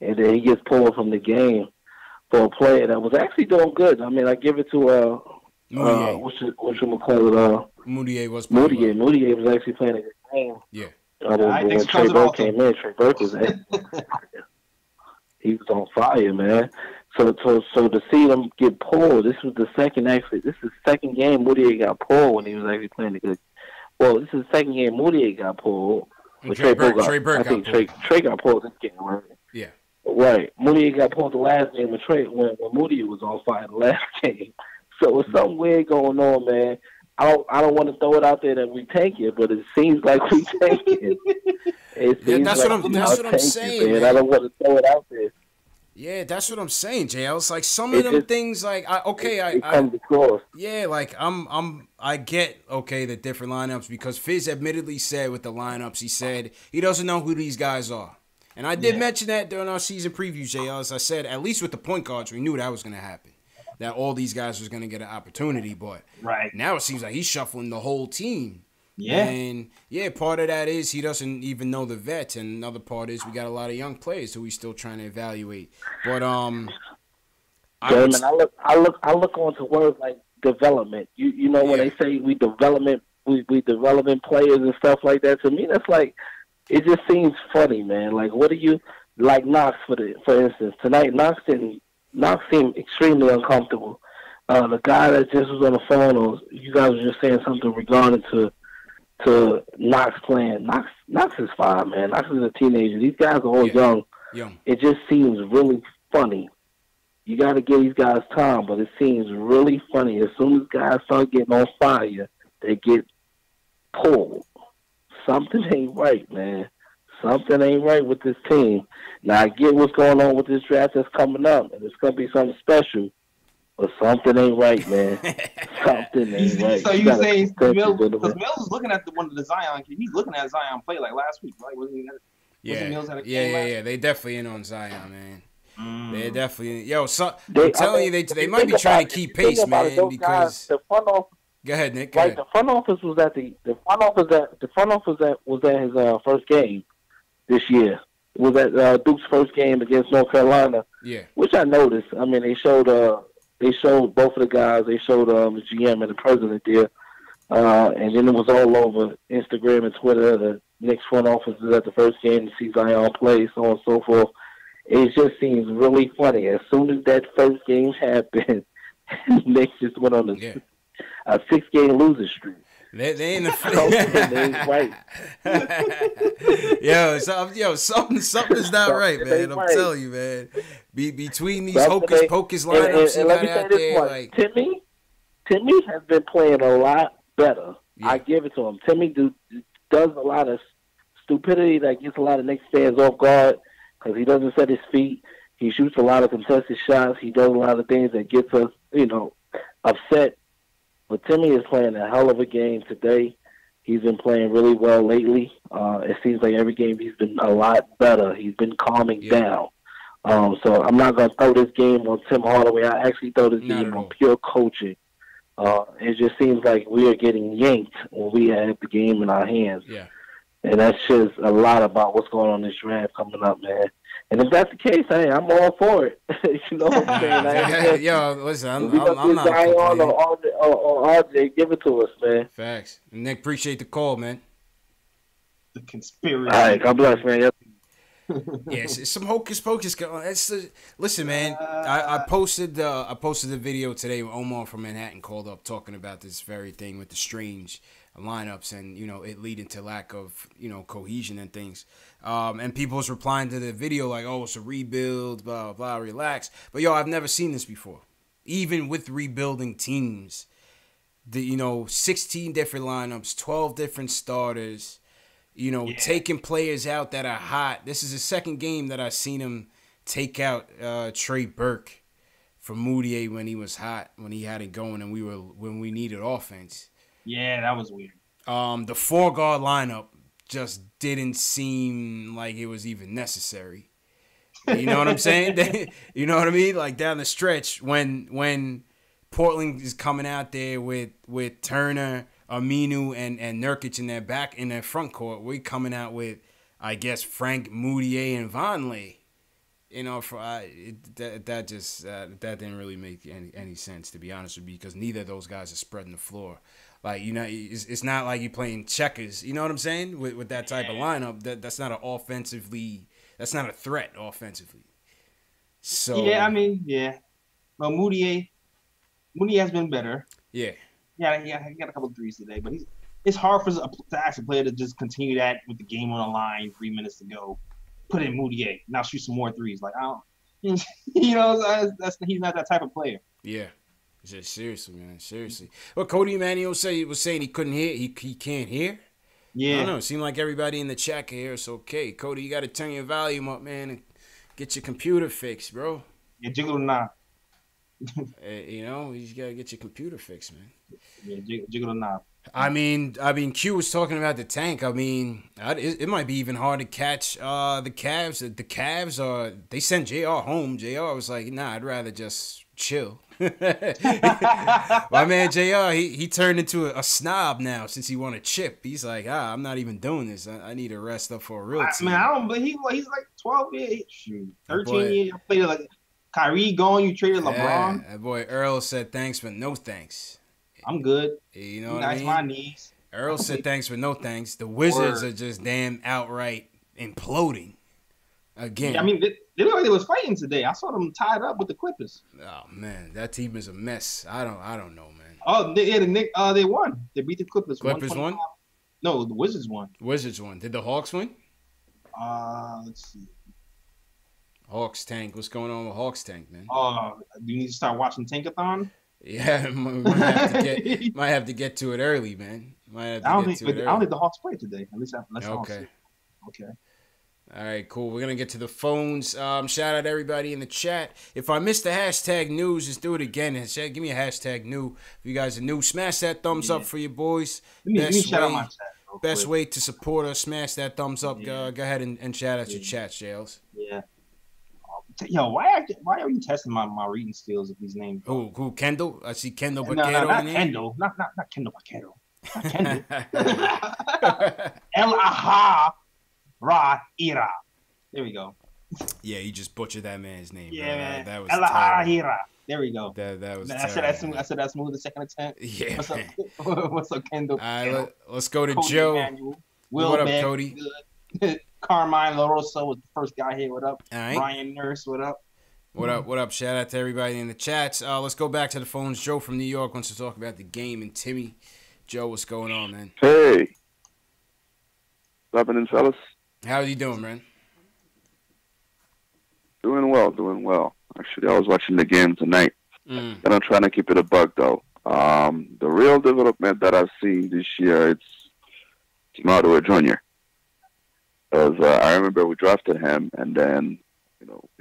and then he gets pulled from the game for a player that was actually doing good. I mean, I give it to Moutier. What you call it? Moutier was Moutier. Well. Moutier was actually playing a good game. Yeah. When Trey Burke came in, Trey Burke was he was on fire, man. So to see them get pulled, this is the second game Moutier got pulled when he was actually playing a good. Well, this is the second game Moutier got pulled. Trey Burke got pulled. Trey got pulled this game, right? Yeah. Right. Moutier got pulled the last game when Moutier was on fire the last game. So it's something weird going on, man. I don't want to throw it out there that we tank it, but it seems like we tank it. That's what I'm saying, man. I don't want to throw it out there. Yeah, that's what I'm saying, Jay. I was like, some of them things, like, it comes across. Yeah, like I get the different lineups because Fizz admittedly said with the lineups, he said he doesn't know who these guys are, and I did mention that during our season preview, Jay. As I said, at least with the point guards, we knew that was going to happen, that all these guys was going to get an opportunity, but now it seems like he's shuffling the whole team. Yeah. And, part of that is he doesn't even know the vets, and another part is we got a lot of young players who he's still trying to evaluate. But I look onto words like development. You know when they say we development players and stuff like that, to me that's like it just seems funny, man. Like what do you like Knox for instance, tonight Knox seemed extremely uncomfortable. The guy that just was on the phone, you guys were just saying something regarding to Knox playing. Knox is fine, man. Knox is a teenager. These guys are all young. It just seems really funny You got to give these guys time, but it seems really funny. As soon as guys start getting on fire, they get pulled. Something ain't right, man. Something ain't right with this team. Now, I get what's going on with this draft that's coming up, and it's going to be something special, but something ain't right, man. Something ain't right. So you saying Mills, because Mills is looking at one of the Zion kids. He's looking at Zion play like last week, right? Wasn't he? Yeah. They definitely in on Zion, man. They're definitely I'm telling you, they might be trying to keep pace, man. Because guys, the front office. Go ahead, Nick. The front office was at his first game this year. It was at Duke's first game against North Carolina. Yeah. Which I noticed. I mean, they showed both of the guys. They showed the GM and the president there, and then it was all over Instagram and Twitter. The Knicks front office is at the first game to see Zion play, so on and so forth. It just seems really funny. As soon as that first game happened, Knicks just went on a 6-game losing streak. They in the right. something's not right, man. I'm telling you, man. Between these hocus pocus lineups you got out there, like Timmy has been playing a lot better. Yeah. I give it to him. Timmy does a lot of stupidity that gets a lot of Knicks fans off guard because he doesn't set his feet. He shoots a lot of contested shots. He does a lot of things that gets us, upset. But Timmy is playing a hell of a game today. He's been playing really well lately. It seems like every game he's been a lot better. He's been calming down. So I'm not going to throw this game on Tim Hardaway. I actually throw this game on pure coaching. It just seems like we are getting yanked when we have the game in our hands. Yeah. And that says a lot about what's going on in this draft coming up, man. And if that's the case, hey, I'm all for it. You know what I'm saying? Listen, I'm not Zion or RJ, give it to us, man. Facts. Nick, appreciate the call, man. The conspiracy. All right, God bless, man. Yes, some hocus pocus going. Listen, man. I posted the video today when Omar from Manhattan called up talking about this very thing with the strange lineups and it leading to lack of cohesion and things. And people was replying to the video like, "Oh, it's a rebuild, blah blah, relax." But I've never seen this before. Even with rebuilding teams, 16 different lineups, 12 different starters. Taking players out that are hot. This is the second game that I've seen him take out Trey Burke from Moutier when he was hot, when he had it going, and when we needed offense. Yeah, that was weird. The 4-guard lineup just didn't seem like it was even necessary. You know what I'm saying? You know what I mean? Like down the stretch when Portland is coming out there with Turner, Aminu, and Nurkic in their front court, we're coming out with, I guess, Frank, Moutier, and Vonleh. That didn't really make any sense, to be honest with you, because neither of those guys are spreading the floor. Like, it's not like you're playing checkers. You know what I'm saying? With that type of lineup, that's not that's not a threat offensively. So Well, Moutier has been better. Yeah. Yeah, he got a couple of threes today, but it's hard for to ask a player to just continue that with the game on the line, 3 minutes to go. Put in Moutier, now shoot some more threes. Like, I don't, he's not that type of player. Yeah. Just seriously, man. Seriously. Well, Cody Emanuel was saying he couldn't hear. He can't hear. Yeah. I don't know. It seemed like everybody in the chat can hear us okay. Cody, you got to turn your volume up, man, and get your computer fixed, bro. Yeah, jiggle the knob. You got to get your computer fixed, man. Yeah, jiggle the knob. I mean, Q was talking about the tank. I mean, it might be even hard to catch the Cavs. The Cavs they sent JR home. JR was like, nah, I'd rather just chill. My man JR, he turned into a snob now since he won a chip. He's like, I'm not even doing this. I need to rest up for a real team. I don't believe he's like 12 years, shoot, 13 years. Played like Kyrie going. You traded LeBron. That boy Earl said thanks but no thanks. I'm good. You know what I mean? My knees. Earl said thanks but no thanks. The Wizards are just damn outright imploding again. Yeah, I mean, they look like they was fighting today. I saw them tied up with the Clippers. Oh man, that team is a mess. I don't know, man. Oh, they won. They beat the Clippers. Clippers won? No, the Wizards won. Wizards won. Did the Hawks win? Let's see. Hawks Tank. What's going on with Hawks Tank, man? Do you need to start watching Tankathon? Yeah, might have to get to it early, man. Might have to I don't get think to it early. the Hawks play today. At least unless I don't see Okay. it. Okay. All right, cool. We're going to get to the phones. Shout out to everybody in the chat. If I missed the hashtag news, just do it again. Give me a hashtag new. If you guys are new, smash that thumbs up for your boys. Let me shout out my chat. Best way to support us, smash that thumbs up. Go ahead and shout out your chat, Jails. Yeah. Yo, why are you testing my reading skills of these names? Who? Kendall? I see Kendall Baquero. No, not Kendall. Not Kendall Baquero. Not Kendall. El-Aha Ra Ira. There we go. Yeah, you just butchered that man's name. Yeah, man. That was El-Aha Ira. There we go. That was. I said that smooth the second attempt. Yeah. What's up, Kendall? All right, let's go to Cody Joe. Emmanuel. Will what up, Beck, Cody? Good. Carmine LaRosa was the first guy here. What up? All right. Ryan Nurse. What up? What up? What up? Shout out to everybody in the chats. Let's go back to the phones. Joe from New York wants to talk about the game, and Timmy. Joe, what's going on, man? Hey. What's happening, fellas? How are you doing, man? Doing well. Actually, I was watching the game tonight, and I'm trying to keep it a buck, though. The real development that I've seen this year, it's Tim Hardaway Jr. Because I remember we drafted him, and then,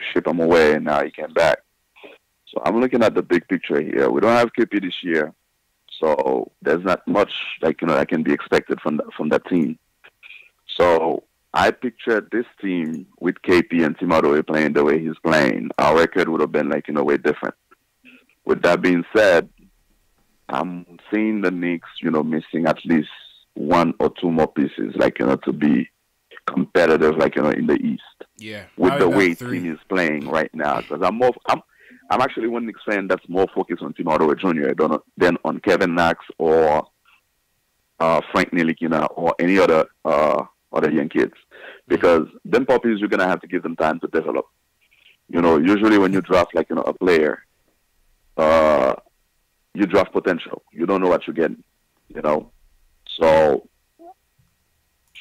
ship him away, and now he came back. So I'm looking at the big picture here. We don't have KP this year, so there's not much, that can be expected from that team. So I pictured this team with KP and Tim Hardaway playing the way he's playing. Our record would have been, way different. With that being said, I'm seeing the Knicks, missing at least one or two more pieces, to be competitive, in the East. Yeah. With the way team is playing right now, because I'm actually one Knicks fan that's more focused on Tim Hardaway Jr. than on Kevin Knox or Frank Ntilikina or any other young kids, because them puppies, you're gonna have to give them time to develop. Usually when you draft a player, you draft potential. You don't know what you're getting. So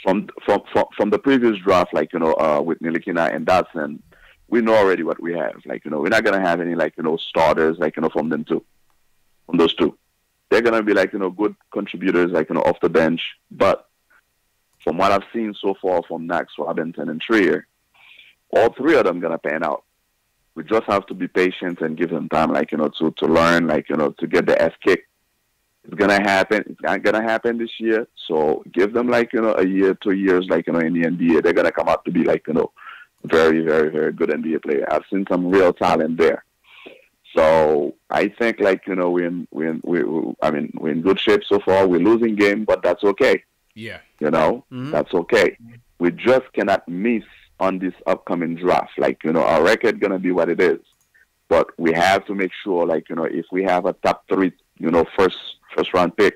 from the previous draft, with Ntilikina and Dotson, we know already what we have. We're not gonna have any starters from them too, from those two. They're gonna be good contributors off the bench, but from what I've seen so far from Knox, Robinson, and Trier, all three of them gonna pan out. We just have to be patient and give them time, to learn, to get the ass kicked. It's gonna happen. It's not gonna happen this year. So give them a year, 2 years, in the NBA. They're gonna come out to be very, very, very good NBA player. I've seen some real talent there. So I think we're in good shape so far. We're losing game, but that's okay. Yeah. That's okay. We just cannot miss on this upcoming draft. Our record going to be what it is. But we have to make sure, if we have a top three, first round pick,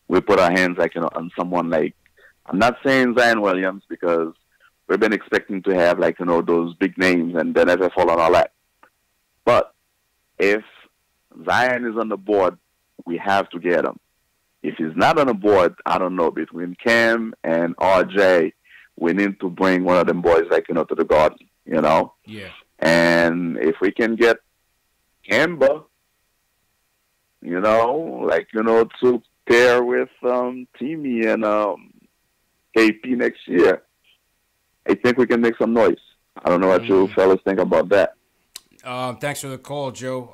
we put our hands, on someone I'm not saying Zion Williams, because we've been expecting to have, those big names, and they never fall on our lap. But if Zion is on the board, we have to get him. If he's not on the board, I don't know, between Cam and RJ, we need to bring one of them boys, to the Garden, Yeah. And if we can get Kemba, to pair with Timmy and KP next year, I think we can make some noise. I don't know what you fellas think about that. Thanks for the call, Joe.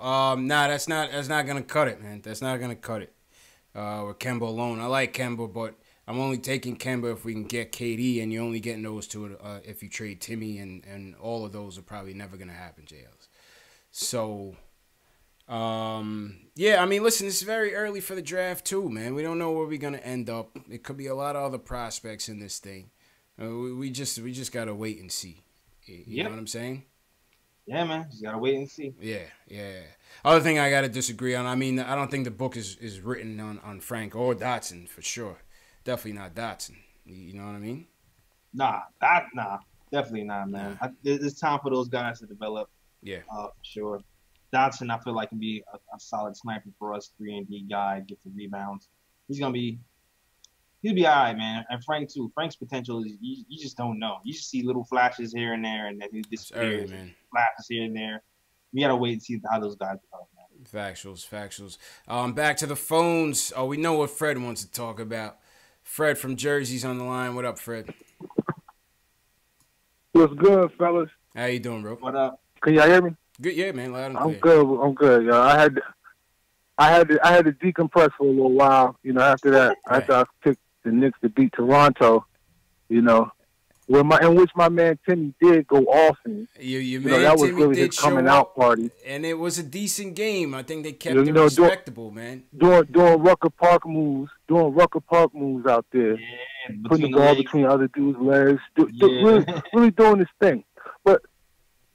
That's not gonna cut it, man. That's not gonna cut it. With Kemba alone, I like Kemba, but I'm only taking Kemba if we can get KD, and you're only getting those two if you trade Timmy, and all of those are probably never gonna happen, JLs. So, listen, it's very early for the draft too, man. We don't know where we're gonna end up. It could be a lot of other prospects in this thing. We just gotta wait and see. You know what I'm saying? Yeah, man. Just gotta wait and see. Yeah. Other thing I gotta disagree on. I mean, I don't think the book is written on Frank or Dotson for sure. Definitely not Dotson. You know what I mean? Nah, definitely not, man. It's time for those guys to develop. Yeah, for sure. Dotson, I feel like, can be a solid sniper for us, 3-and-D guy, get the rebounds. He's gonna be He'll be all right, man. And Frank too. Frank's potential is you just don't know. You just see little flashes here and there, and then he disappears. Man. Flashes here and there. We gotta wait and see how those guys develop, man. Factuals. Back to the phones. Oh, we know what Fred wants to talk about. Fred from Jersey's on the line. What up, Fred? What's good, fellas? How you doing, bro? What up? Can y'all hear me? Good, yeah, man. Loud and clear. I'm good. Yo. I had to decompress for a little while. You know, after I picked the Knicks to beat Toronto. You know, in which my man Timmy did go off in. Your man that was Timmy really did his coming out party, and it was a decent game. I think they kept it respectable, man. Doing Rucker Park moves out there, putting the ball between other dudes' legs, really doing this thing. But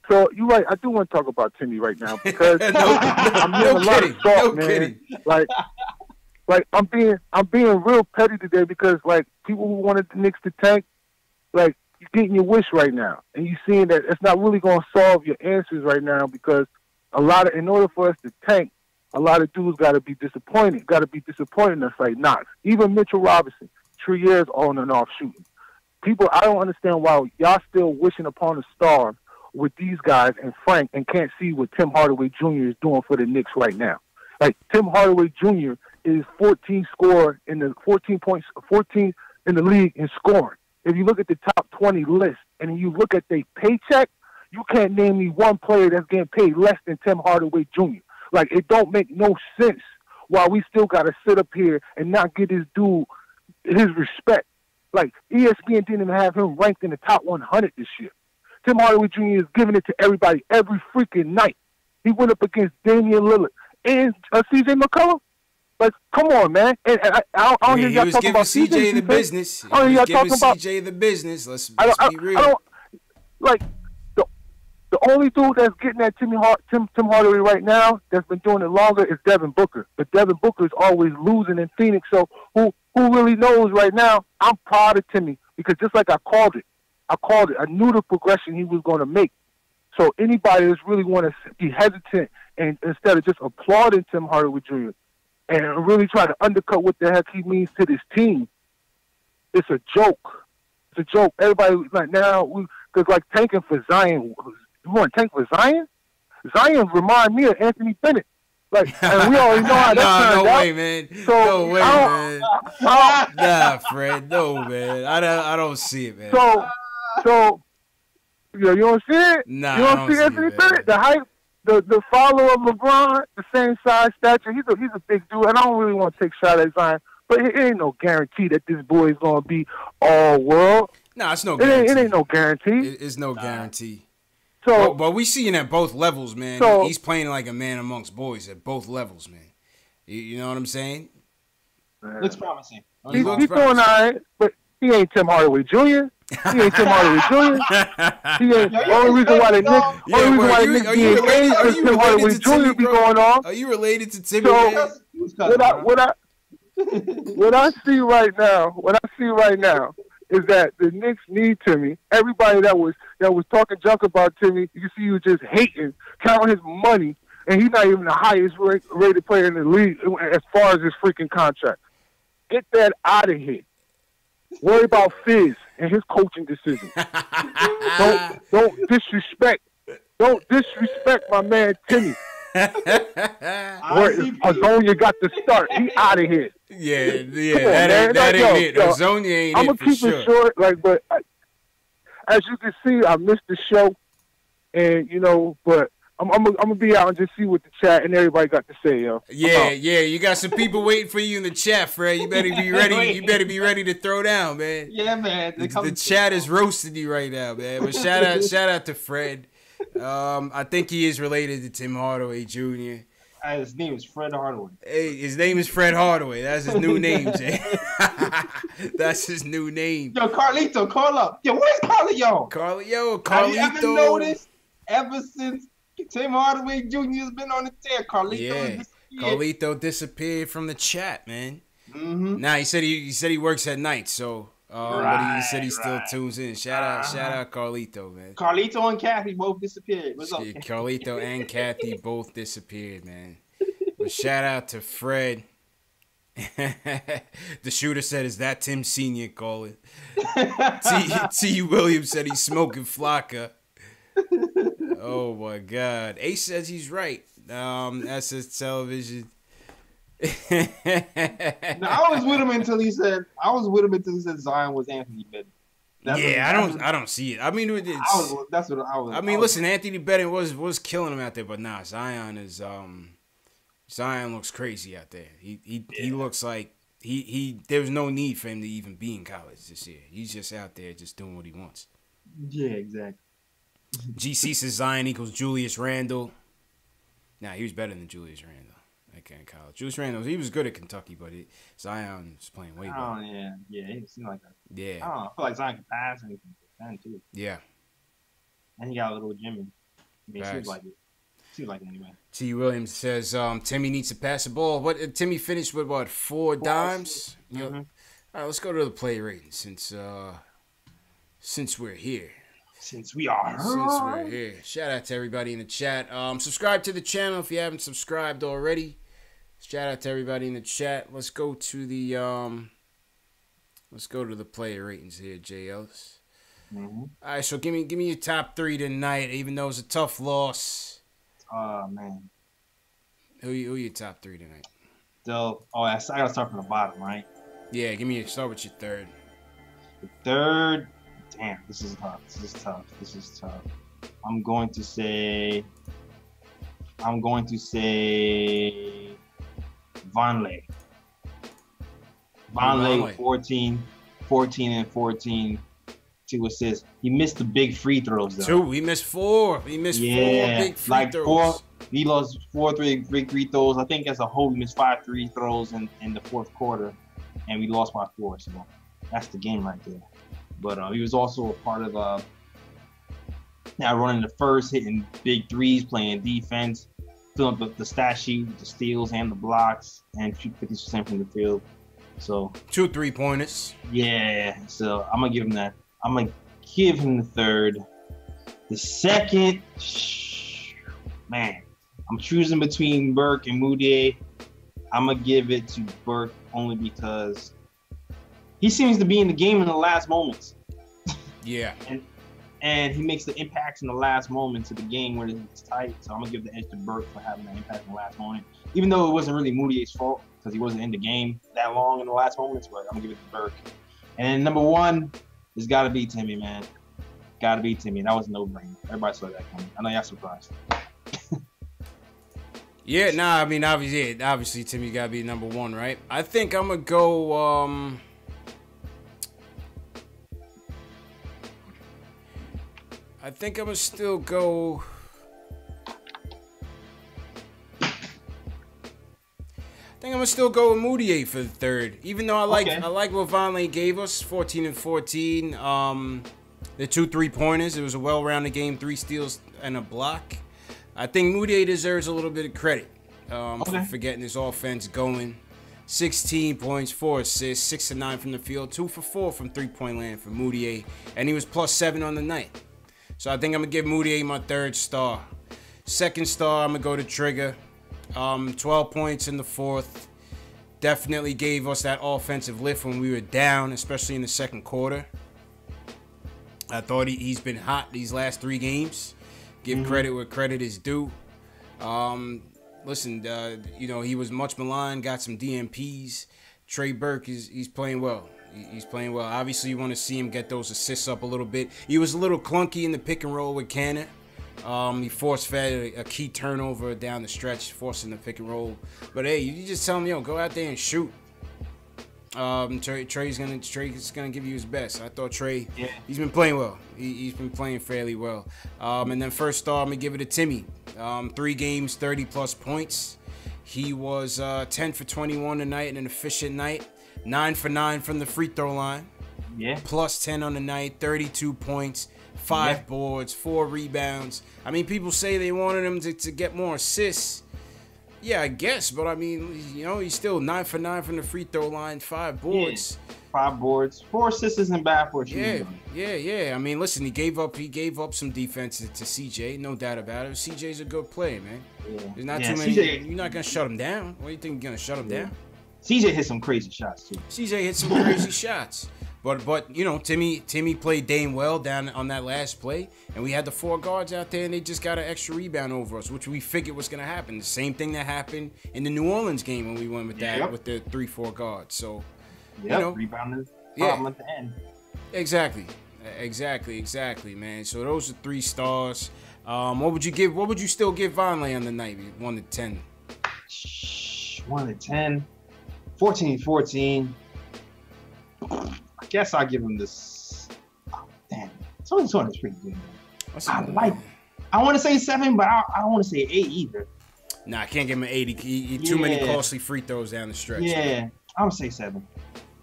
so you're right. I do want to talk about Timmy right now because I'm hearing a lot of talk, man. Kidding. Like I'm being real petty today because like people who wanted the Knicks to tank, like you're getting your wish right now, and you're seeing that it's not really going to solve your answers right now because in order for us to tank, a lot of dudes got to be disappointed. Got to be disappointing us like Knox, even Mitchell Robinson, 3 years on and off shooting. People, I don't understand why y'all still wishing upon a star with these guys and Frank and can't see what Tim Hardaway Jr. is doing for the Knicks right now. Like Tim Hardaway Jr. is 14 in the league in scoring. If you look at the top 20 list and you look at their paycheck, you can't name me one player that's getting paid less than Tim Hardaway Jr. Like it don't make no sense why we still got to sit up here and not give this dude his respect. Like ESPN didn't even have him ranked in the top 100 this year. Tim Hardaway Jr. is giving it to everybody every freaking night. He went up against Damian Lillard and CJ McCollum. Like, come on, man. And I don't hear y'all talking about CJ the business. I don't hear y'all talking about CJ the business. Let's be real. I don't, like, the only dude that's getting at Tim Hardaway right now that's been doing it longer is Devin Booker. But Devin Booker is always losing in Phoenix. So who really knows right now? I'm proud of Timmy because just like I called it. I knew the progression he was going to make. So anybody that's really want to be hesitant and instead of just applauding Tim Hardaway Jr. and really try to undercut what the heck he means to this team, it's a joke. It's a joke. Everybody like now because like tanking for Zion. You want to tank for Zion? Zion remind me of Anthony Bennett. Like, and we already know how that turned out. No way, man. So, no way, man. Nah, Fred. No, man. I don't see it, man. So, you don't see it? Nah, you don't see Anthony Bennett? The hype, the follower of LeBron, the same size stature. He's a big dude, and I don't really want to take shots at Zion, but it ain't no guarantee that this boy is going to be all world. Nah, it's no guarantee. It ain't no guarantee. It's no guarantee. So, but we seeing at both levels, man. So, he's playing like a man amongst boys at both levels, man. You know what I'm saying? Looks promising. He's doing all right, but he ain't Tim Hardaway Jr. He ain't Tim Hardaway Jr. He ain't. Only reason why the Knicks being paid is Tim Hardaway Jr. be going on. Are you related to Timmy? So what I see right now is that the Knicks need Timmy. Everybody that was talking junk about Timmy, you see, you just hating, counting his money, and he's not even the highest rated player in the league as far as his freaking contract. Get that out of here. Worry about Fizz and his coaching decisions. Don't disrespect. Don't disrespect my man Timmy. Azonia got the start. He out of here. Yeah. That ain't it. Azonia ain't I'm it for sure. I'm gonna keep it short, but as you can see, I missed the show, and but I'm gonna be out and just see what the chat and everybody got to say, yo. Yeah. You got some people waiting for you in the chat, Fred. You better be ready. You better be ready to throw down, man. Yeah, man. The chat is roasting you right now, man. But shout out to Fred. I think he is related to Tim Hardaway Jr. His name is Fred Hardaway. Hey, his name is Fred Hardaway. That's his new name, Jay. That's his new name. Yo, Carlito, call up. Yo, where's Carlito? Carlito. Have you ever noticed ever since Tim Hardaway Jr. has been on the tear, Carlito Carlito disappeared from the chat, man. Mm-hmm. Nah, he said he works at night, so but he said he still tunes in. Shout out Carlito, man. Carlito and Kathy both disappeared. What's up? Carlito and Kathy both disappeared, man. But shout out to Fred The shooter said, "Is that Tim Senior calling?" T. Williams said he's smoking Flocka. Oh my God. Ace says he's right. SS Television. I was with him until he said Zion was Anthony Bennett. I don't see it. I mean, that's what I was. I mean, listen, Anthony Bennett was killing him out there, but nah, Zion looks crazy out there. He looks like there was no need for him to even be in college this year. He's just out there just doing what he wants. Yeah, exactly. GC says Zion equals Julius Randle. Nah, he was better than Julius Randle. In college. Julius Randle, he was good at Kentucky, but Zion was playing way better. Oh, yeah. He seemed like that. Yeah. I don't know. I feel like Zion can pass and he can defend, too. Yeah. And he got a little Jimmy. I mean, seems like it. Seems like it anyway. T. Williams says Timmy needs to pass the ball. Timmy finished with, 4 dimes? Mm-hmm. All right, let's go to the play rating since we're here. Since we're here. Shout out to everybody in the chat. Subscribe to the channel if you haven't subscribed already. Shout out to everybody in the chat. Let's go to the player ratings here, Jay Ellis. Mm-hmm. All right, so give me your top 3 tonight, even though it's a tough loss. Oh man. Who your top 3 tonight? I gotta start from the bottom, right? Yeah, start with your third. The third. Damn, this is tough. I'm going to say Vonleh. Vonleh, 14 and 14, 2 assists. He missed the big free throws though. 2. He missed 4. He missed 4 big free throws. 4. He lost 4 big free throws. I think as a whole, he missed 5 free throws in the fourth quarter, and we lost by 4. So that's the game right there. But he was also a part of running the first, hitting big threes, playing defense, filling up the stat sheet with the steals and the blocks, and shoot 50% from the field. So 2 3-pointers. Yeah. So I'm gonna give him that. I'm gonna give him the third. The second, man, I'm choosing between Burke and Moutier. I'm gonna give it to Burke only because he seems to be in the game in the last moments. Yeah. And he makes the impacts in the last moments of the game when it's tight. So I'm going to give the edge to Burke for having that impact in the last moment. Even though it wasn't really Moutier's fault because he wasn't in the game that long in the last moments, but I'm going to give it to Burke. And number 1 has got to be Timmy, man. Got to be Timmy. That was a no-brainer. Everybody saw that coming. I know y'all surprised. Yeah, I mean, obviously Timmy got to be number 1, right? I think I'm going to go... I think I'm gonna still go. I think I'm gonna still go with Moutier for the third, even though I like what Vonleh gave us, 14 and 14. The 2 3-pointers. It was a well-rounded game, 3 steals and a block. I think Moutier deserves a little bit of credit for getting this offense going. 16 points, 4 assists, 6 of 9 from the field, 2 for 4 from 3-point land for Moutier, and he was +7 on the night. So I think I'm going to give Moutier my third star. Second star, I'm going to go to Trigger. 12 points in the fourth. Definitely gave us that offensive lift when we were down, especially in the second quarter. I thought he's been hot these last 3 games. Give credit where credit is due. Listen, he was much maligned, got some DMPs. Trey Burke, he's playing well. He's playing well. Obviously, you want to see him get those assists up a little bit. He was a little clunky in the pick and roll with Cannon. He force-fed a key turnover down the stretch, forcing the pick and roll. But, hey, you just tell him, go out there and shoot. Trey's gonna give you his best. I thought Trey, he's been playing well. He's been playing fairly well. And then first star, I'm going to give it to Timmy. 3 games, 30-plus points. He was 10 for 21 tonight, an efficient night. 9 for 9 from the free throw line. Yeah. +10 on the night, 32 points, 5 boards, 4 rebounds. I mean, people say they wanted him to get more assists. Yeah, I guess, but I mean, he's still 9 for 9 from the free throw line, 5 boards. Yeah. 5 boards, 4 assists isn't bad for a shooter. Yeah. I mean, listen, he gave up some defense to CJ, no doubt about it. CJ's a good player, man. Yeah. There's not too many. You're not gonna shut him down. What do you think you're gonna shut him down? CJ hit some crazy shots too. CJ hit some crazy shots. But you know, Timmy played dang well down on that last play, and we had the 4 guards out there, and they just got an extra rebound over us, which we figured was gonna happen. The same thing that happened in the New Orleans game when we went with that with the 3-4 guards. So, you know, rebounding problem at the end. Exactly, man. So those are 3 stars. What would you give? What would you still give Vonleh on the night? 1 to 10. 1 to 10. 14. I guess I'll give him this. Oh, damn. This one is pretty good. I want to say 7, but I don't want to say 8 either. Nah, I can't give him an 8. He too many costly free throws down the stretch. Yeah, I'm going to say 7.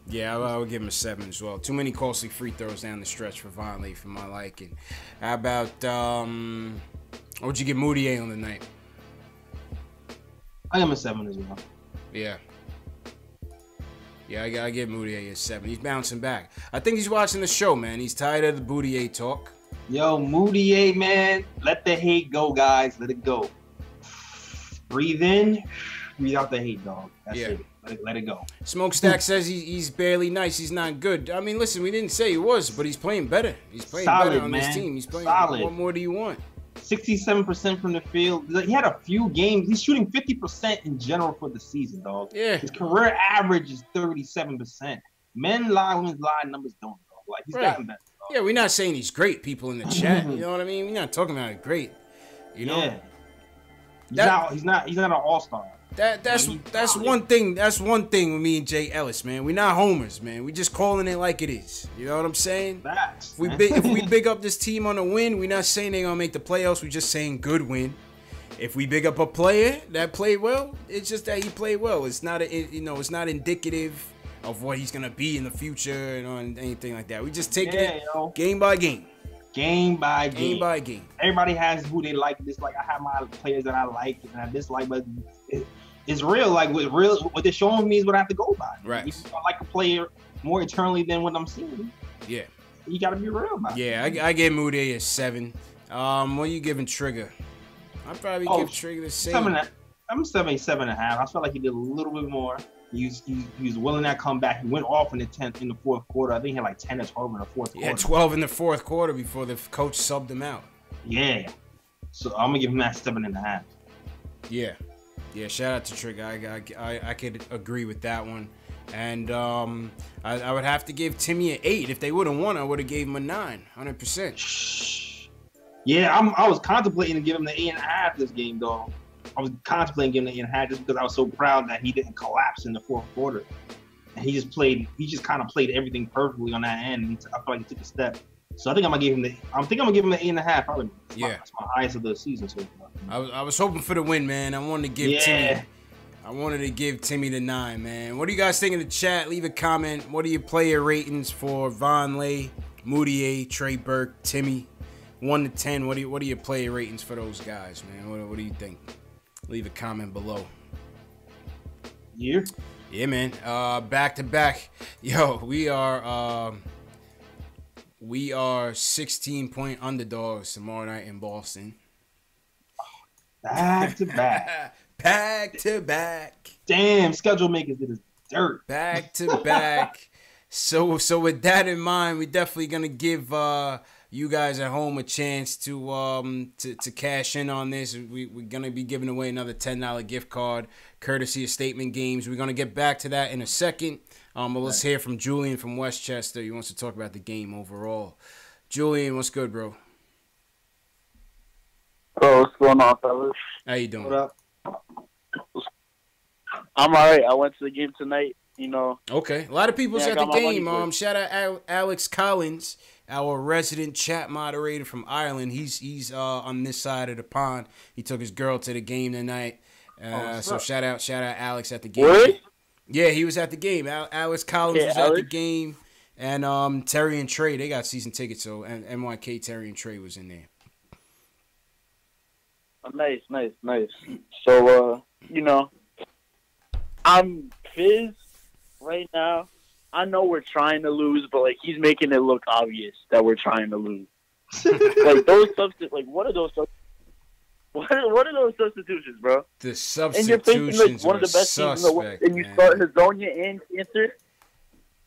Yeah, I would give him a 7 as well. Too many costly free throws down the stretch for Vonleh for my liking. How about, what would you give Moutier on the night? I give him a 7 as well. Yeah. Yeah, I give Moutier a 7. He's bouncing back. I think he's watching the show, man. He's tired of the Moutier talk. Yo, Moutier, man. Let the hate go, guys. Let it go. Breathe in, breathe out the hate, dog. That's it. Let it go. Smokestack says he's barely nice. He's not good. I mean, listen, we didn't say he was, but he's playing better. He's playing better on this team. He's playing. Solid. What more do you want? 67% from the field. He had a few games. He's shooting 50% in general for the season, dog. Yeah. His career average is 37%. Men lie, women's lie, numbers don't, dog. Like, he's gotten better, dog. Yeah, we're not saying he's great, people in the chat. You know what I mean? We're not talking about it great. You know? Yeah. He's not an all-star. That's one thing. That's one thing with me and Jay Ellis, man. We're not homers, man. We just calling it like it is. You know what I'm saying? Facts. If we big up this team on a win, we're not saying they're gonna make the playoffs. We're just saying good win. If we big up a player that played well, it's just that he played well. It's not it's not indicative of what he's gonna be in the future and anything like that. We just take it game by game. Game by game. Game by game. Everybody has who they like, dislike. I have my players that I like and I dislike, but it's real. Like what they're showing me is what I have to go by. Right. If I like a player more eternally than what I'm seeing. Yeah. You gotta be real about it. Yeah, I give Moutier a 7. What are you giving Trigger? I'd probably give Trigger the same. 7. I'm 7.5. I felt like he did a little bit more. He was willing to come back. He went off in the fourth quarter. I think he had like 10 or 12 in the fourth quarter. Yeah, 12 in the fourth quarter before the coach subbed him out. Yeah. So I'm gonna give him that 7.5. Yeah. Yeah, shout out to Trigger. I could agree with that one. And I would have to give Timmy an 8. If they would have won, I would have gave him a 9, 100%. Yeah, I was contemplating to give him the 8.5 this game, though. I was contemplating giving him the 8.5 just because I was so proud that he didn't collapse in the fourth quarter. And he just kind of played everything perfectly on that end. And I feel like he took a step. So I think I'm gonna give him the 8.5. Probably. That's my highest of the season so far. I was hoping for the win, man. I wanted to give Timmy. I wanted to give Timmy the 9, man. What do you guys think in the chat? Leave a comment. What are your player ratings for Vonleh, Moutier, Trey Burke, Timmy? 1 to 10. What are your player ratings for those guys, man? What do you think? Leave a comment below. Yeah. Yeah, man. Back to back. Yo, we are 16-point underdogs tomorrow night in Boston. Back to back. Back to back. Damn, schedule makers did his dirt. Back to back. So with that in mind, we're definitely gonna give you guys at home a chance to cash in on this. We're gonna be giving away another $10 gift card, courtesy of Statement Games. We're gonna get back to that in a second. But let's hear from Julian from Westchester. He wants to talk about the game overall. Julian, what's good, bro? Oh, what's going on, fellas? How you doing? What up? I'm all right. I went to the game tonight, you know. Okay. A lot of people's at the game. Shout out Alex Collins, our resident chat moderator from Ireland. He's on this side of the pond. He took his girl to the game tonight. So shout out Alex at the game. What? Yeah, he was at the game. Alex Collins was at the game. And Terry and Trey, they got season tickets. So and NYK, Terry and Trey was in there. Nice. So, you know, I'm Fizz right now. I know we're trying to lose, but, like, he's making it look obvious that we're trying to lose. Like, those substitutes, like, what are those What are those substitutions, bro? The And you're facing substitutions one of were the best teams in the world, suspect, and you man. start Hazonia and Cancer.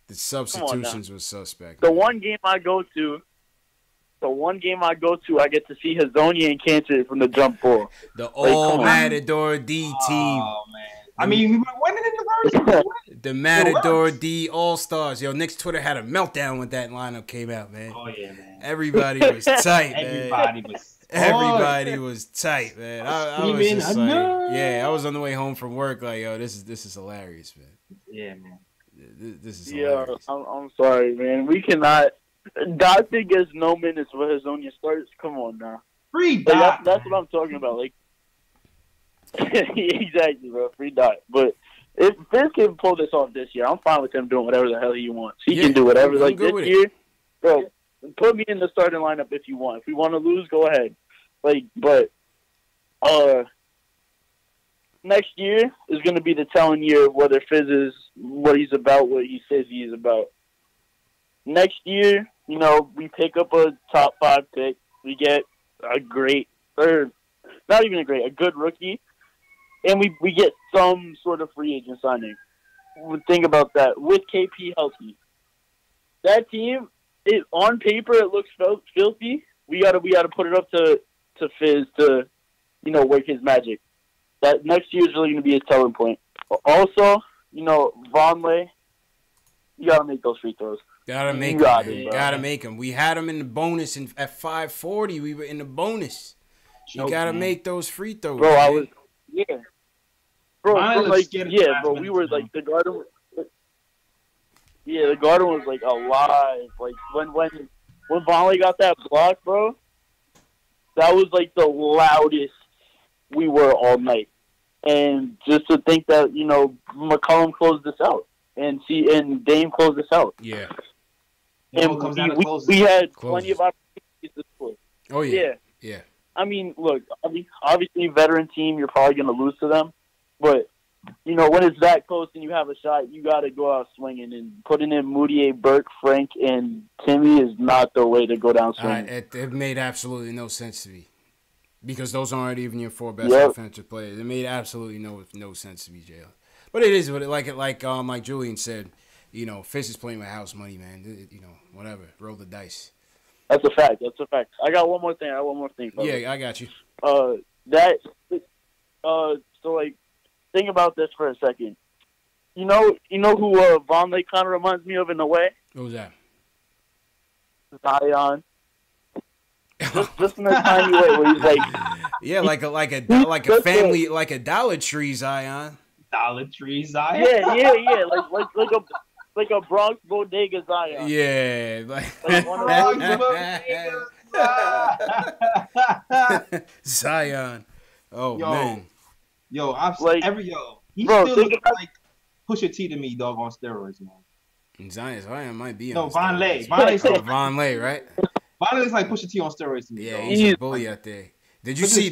The substitutions were suspect. The man. one game I go to, I get to see Hazonia and Cancer from the jump ball. The Like, all come on. Matador D team. Oh man. I mean, we were winning in the first. The Matador D All Stars. Yo, Knicks Twitter had a meltdown when that lineup came out, man. Oh yeah, man. Everybody was tight, man. Everybody was. Was tight, man. I was Screaming, just like, "No!" yeah, I was on the way home from work, like, yo, this is hilarious, man. Yeah, man. This is Yeah, hilarious. I'm sorry, man. We cannot. Dante gets no minutes for Hazonia starts. Come on now. Free Like, dot. that's what I'm talking about. Like, exactly, bro. Free dot. But if Fizz can pull this off this year, I'm fine with him doing whatever the hell he wants. He can do whatever. I'm Like good this with it. year, bro. Put me in the starting lineup if you want. If we want to lose, go ahead. Like, but next year is going to be the telling year of whether Fizz is what he's about, what he says he is about. Next year, you know, we pick up a top 5 pick. We get a great, or not even a good rookie, and we get some sort of free agent signing. Think about that. With KP healthy, that team, on paper, it looks filthy. We gotta put it up to Fizz to, you know, work his magic. That next year is really going to be a telling point. Also, you know, Vonleh, you got to make those free throws. Gotta make them. Gotta make them. We had them in the bonus at 540. We were in the bonus. You gotta make those free throws, bro. Man. I was, yeah, bro. We were like the Garden. Yeah, the Garden was like alive. Like when Vonleh got that block, bro, that was like the loudest we were all night. And just to think that, you know, McCollum closed this out and Dame closed this out. Yeah. And we had plenty of opportunities to score. Oh yeah. Yeah. I mean, look, obviously veteran team, you're probably going to lose to them, but you know, when it's that close and you have a shot, you got to go out swinging, and putting in Moutier, Burke, Frank, and Timmy is not the way to go down swinging. It made absolutely no sense to me. Because those aren't even your 4 best offensive players. It made absolutely no sense to me, Jalen. But it is what like Julian said. You know, Fizz is playing with house money, man. You know, whatever. Roll the dice. That's a fact. I got one more thing. Brother. Yeah, I got you. So like, think about this for a second. You know who Vonleh kind of reminds me of in a way? Who's that? Zion. Just in a tiny way where he's like, yeah, like a family, like a Dollar Tree Zion. Dollar Tree Zion. Yeah. Like a Bronx bodega Zion. Yeah, like one of Zion. Oh man. Yo, he's bro, still looking like Pusha T to me, dog, on steroids, man. Zion might be. No, Vonleh. Vonleh, right? Vonleh looks like Pusha T on steroids to me. Yeah, he's a bully out there. Did you see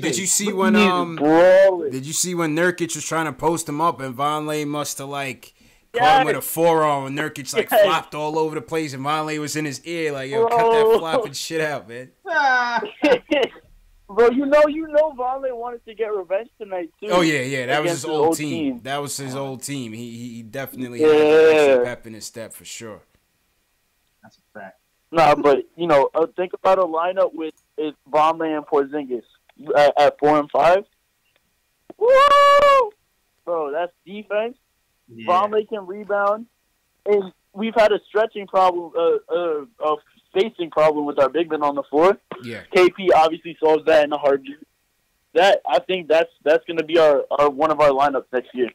when Nurkic was trying to post him up and Vonleh must have like caught him with a forearm and Nurkic like flopped all over the place and Vonleh was in his ear like, yo, cut that flopping shit out, man. Bro, you know Vonleh wanted to get revenge tonight too. Oh yeah, that was his old team. That was his old team. He definitely had extra pep in his step for sure. That's a fact. Nah, but you know, think about a lineup with Vonleh and Porzingis at 4 and 5. Woo! Bro, that's defense. Yeah. Vonleh can rebound, and we've had a stretching problem, a spacing problem with our big men on the floor. Yeah. KP obviously solves that in a heartbeat. I think that's going to be our one of our lineups next year.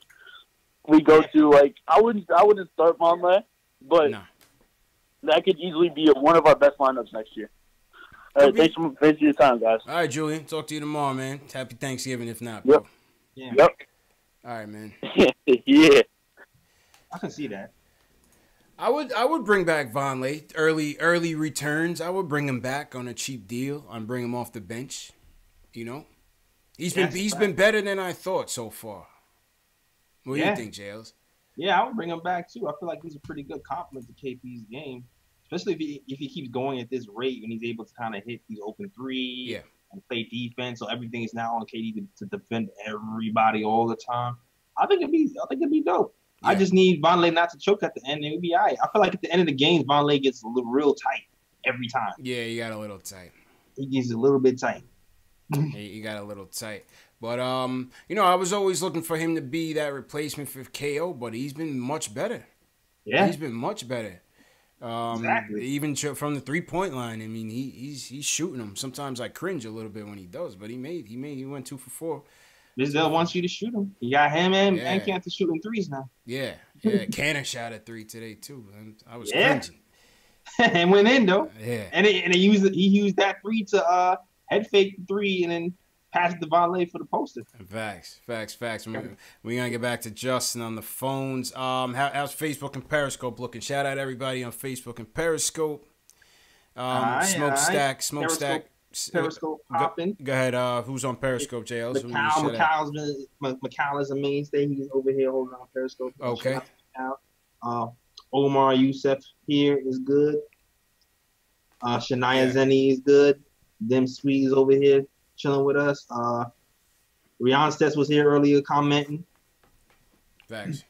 We go to like I wouldn't start Vonleh, but that could easily be one of our best lineups next year. All right, thanks for your time, guys. All right, Julian. Talk to you tomorrow, man. Happy Thanksgiving, if not, bro. Yep. All right, man. Yeah. I can see that. I would bring back Vonleh. Early returns. I would bring him back on a cheap deal. I'd bring him off the bench. You know, he's been better than I thought so far. What do you think, Jails? Yeah, I would bring him back too. I feel like he's a pretty good compliment to KP's game, especially if he keeps going at this rate and he's able to kind of hit these open threes. Yeah. and play defense. So everything is now on KD to defend everybody all the time. I think it'd be dope. Yeah. I just need Vonleh not to choke at the end. It would be all right. I feel like at the end of the game, Vonleh gets real tight every time. Yeah, you got a little tight. He gets a little bit tight. He got a little tight. But, I was always looking for him to be that replacement for KO, but he's been much better. Yeah. He's been much better. Exactly. Even from the 3-point line, I mean, he's shooting them. Sometimes I cringe a little bit when he does, but he went 2 for 4. Fizdale wants you to shoot him. You got him and Cantor shooting threes now. Yeah. Cantor shot at 3 today too. And I was cringing. And went in though. Yeah. And he used that 3 to head fake 3 and then pass the Vonleh for the poster. Facts. We're gonna get back to Justin on the phones. How's Facebook and Periscope looking? Shout out everybody on Facebook and Periscope. Smokestack. Periscope popping. Go ahead. Who's on Periscope, JL? Macau is a mainstay. He's over here holding on Periscope. Okay. Omar Youssef here is good. Shania Zenny is good. Them Sweets over here chilling with us. Rihanna Stets was here earlier commenting. Thanks.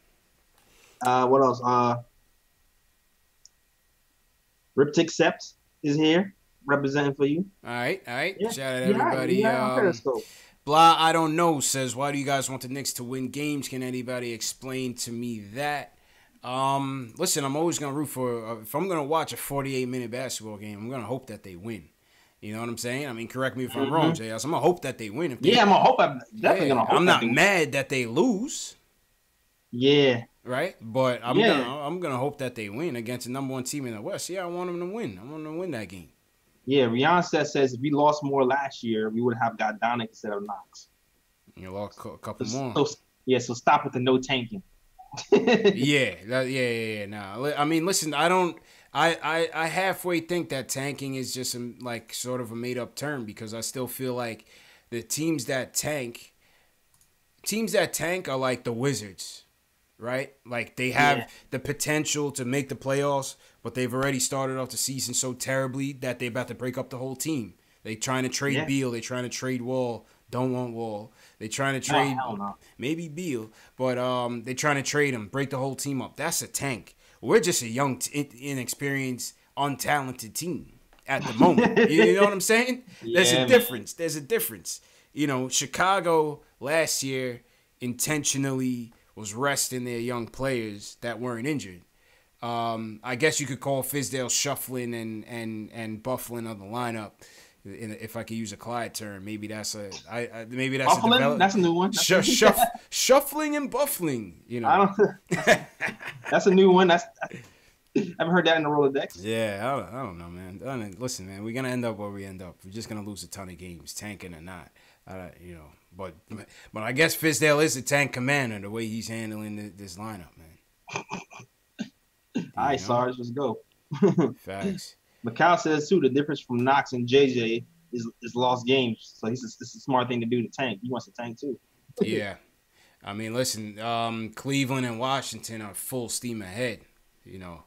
What else? Riptic Seps is here representing for you. All right. Yeah. Shout out everybody. Blah, I don't know, says, why do you guys want the Knicks to win games? Can anybody explain to me that? Listen, I'm always going to root for, if I'm going to watch a 48-minute basketball game, I'm going to hope that they win. You know what I'm saying? I mean, correct me if I'm wrong, JS. I'm going to hope that they win. I'm going to hope. I'm definitely going to hope. I'm not mad that they lose. Yeah. Right? But I'm gonna hope that they win against the number 1 team in the West. Yeah, I want them to win. I want them to win that game. Yeah, Rihanna says if we lost more last year, we would have got Donick instead of Knox. You lost a couple more. So stop with the no tanking. Yeah. Nah, I mean, listen, I halfway think that tanking is just sort of a made up term, because I still feel like the teams that tank are like the Wizards, right? Like they have the potential to make the playoffs, but they've already started off the season so terribly that they're about to break up the whole team. They trying to trade Beal, they trying to trade Wall, don't want Wall. They trying to trade maybe Beal, but they trying to trade him, break the whole team up. That's a tank. We're just a young, inexperienced, untalented team at the moment. You know what I'm saying? There's a difference. You know, Chicago last year intentionally was resting their young players that weren't injured. I guess you could call Fizdale shuffling and buffling on the lineup. If I could use a Clyde term, maybe that's a development. That's a new one. Shuffling and buffling. You know, that's a new one. I haven't heard that in the Rolodex. Yeah, I don't know, man. Listen, man, we're gonna end up where we end up. We're just gonna lose a ton of games, tanking or not. But I guess Fizdale is the tank commander the way he's handling this lineup, man. All right, Sarge, let's go. Facts. Macau says too, the difference from Knox and JJ is lost games. So it's a smart thing to do to tank. He wants to tank too. Yeah, I mean, listen, Cleveland and Washington are full steam ahead. You know,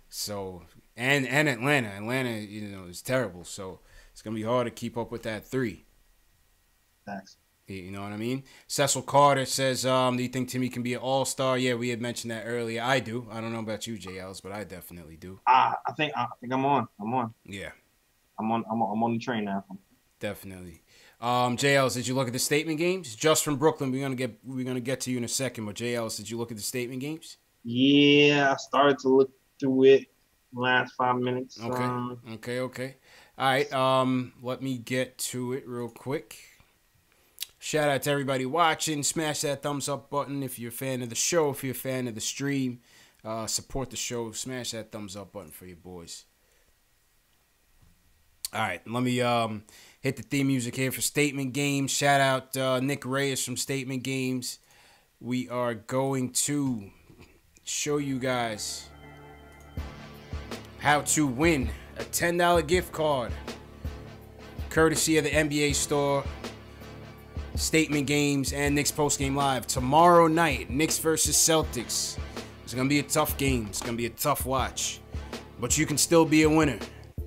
so and Atlanta, is terrible. So it's gonna be hard to keep up with that 3. Thanks. You know what I mean? Cecil Carter says, do you think Timmy can be an all-star? Yeah, we had mentioned that earlier. I do. I don't know about you, JLs, but I definitely do. I think I'm on. Yeah. I'm on the train now. Definitely. JLs, did you look at the statement games? Just from Brooklyn, we're gonna get to you in a second, but JLs, did you look at the statement games? Yeah, I started to look through it the last 5 minutes. Okay. All right, let me get to it real quick. Shout out to everybody watching. Smash that thumbs up button if you're a fan of the show. If you're a fan of the stream, support the show. Smash that thumbs up button for your boys. All right, let me hit the theme music here for Statement Games. Shout out Nick Reyes from Statement Games. We are going to show you guys how to win a $10 gift card courtesy of the NBA store, Statement Games, and Knicks Postgame Live. Tomorrow night, Knicks versus Celtics. It's going to be a tough game. It's going to be a tough watch. But you can still be a winner,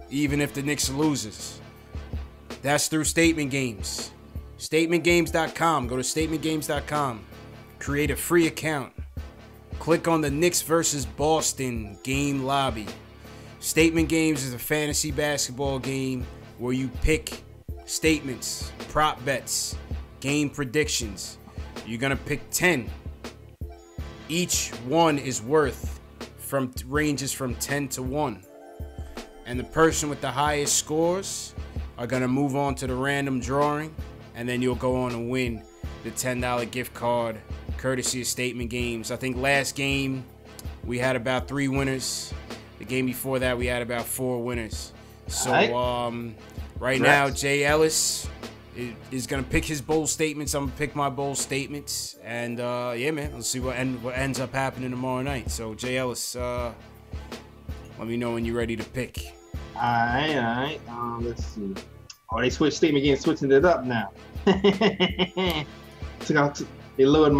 even if the Knicks loses. That's through Statement Games. StatementGames.com. Go to StatementGames.com. Create a free account. Click on the Knicks versus Boston game lobby. Statement Games is a fantasy basketball game where you pick statements, prop bets, game predictions. You're going to pick 10. Each one is worth ranges from 10 to 1. And the person with the highest scores are going to move on to the random drawing, and then you'll go on and win the $10 gift card courtesy of Statement Games. I think last game we had about 3 winners. The game before that we had about 4 winners. So right now Jay Ellis is going to pick his bold statements. I'm going to pick my bold statements. And yeah, man, let's see what ends up happening tomorrow night. So Jay Ellis, let me know when you're ready to pick. All right. Let's see. Oh, they switched Statement Games, switching it up now. They lowered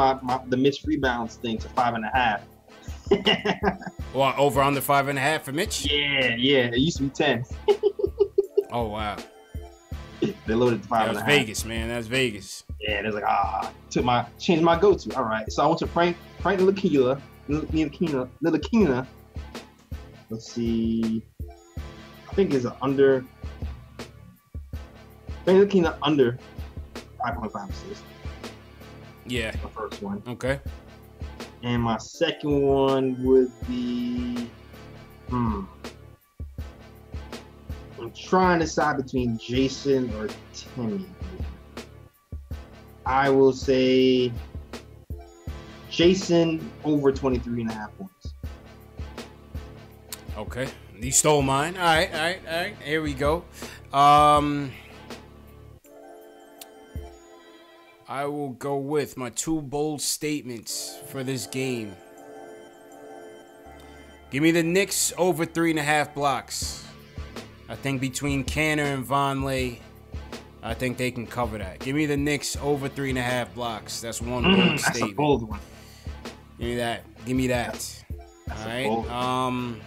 the missed rebounds thing to 5.5. Well, over under 5.5 for Mitch? Yeah. It used to be 10. Oh wow. They loaded to 5.5. That was Vegas, man. That was Vegas. Yeah, they was like, changed my go-to. All right. So I went to Frank Ntilikina. Let's see. I think it's an under. Frank Ntilikina under 5.5 assists. Yeah. The first one. Okay. And my second one would be, I'm trying to decide between Jason or Timmy. I will say Jason over 23.5 points. Okay. You stole mine. All right. Here we go. I will go with my 2 bold statements for this game. Give me the Knicks over 3.5 blocks. I think between Canner and Vonleh, I think they can cover that. Give me the Knicks over 3.5 blocks. That's one bold that's statement. A bold one. Give me that. That's all right.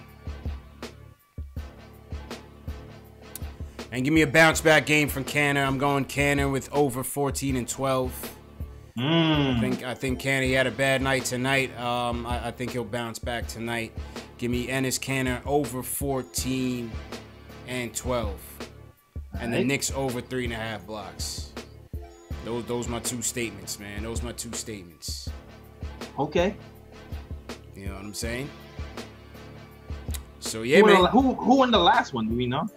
And give me a bounce back game from Canner. I'm going Canner with over 14 and 12. I think Canner, he had a bad night tonight. I think he'll bounce back tonight. Give me Enes Canner over 14 and 12. And the Knicks over 3.5 blocks. Those my 2 statements, man. Those my 2 statements. Okay. You know what I'm saying? So yeah, man. Who won the last one? Do we know?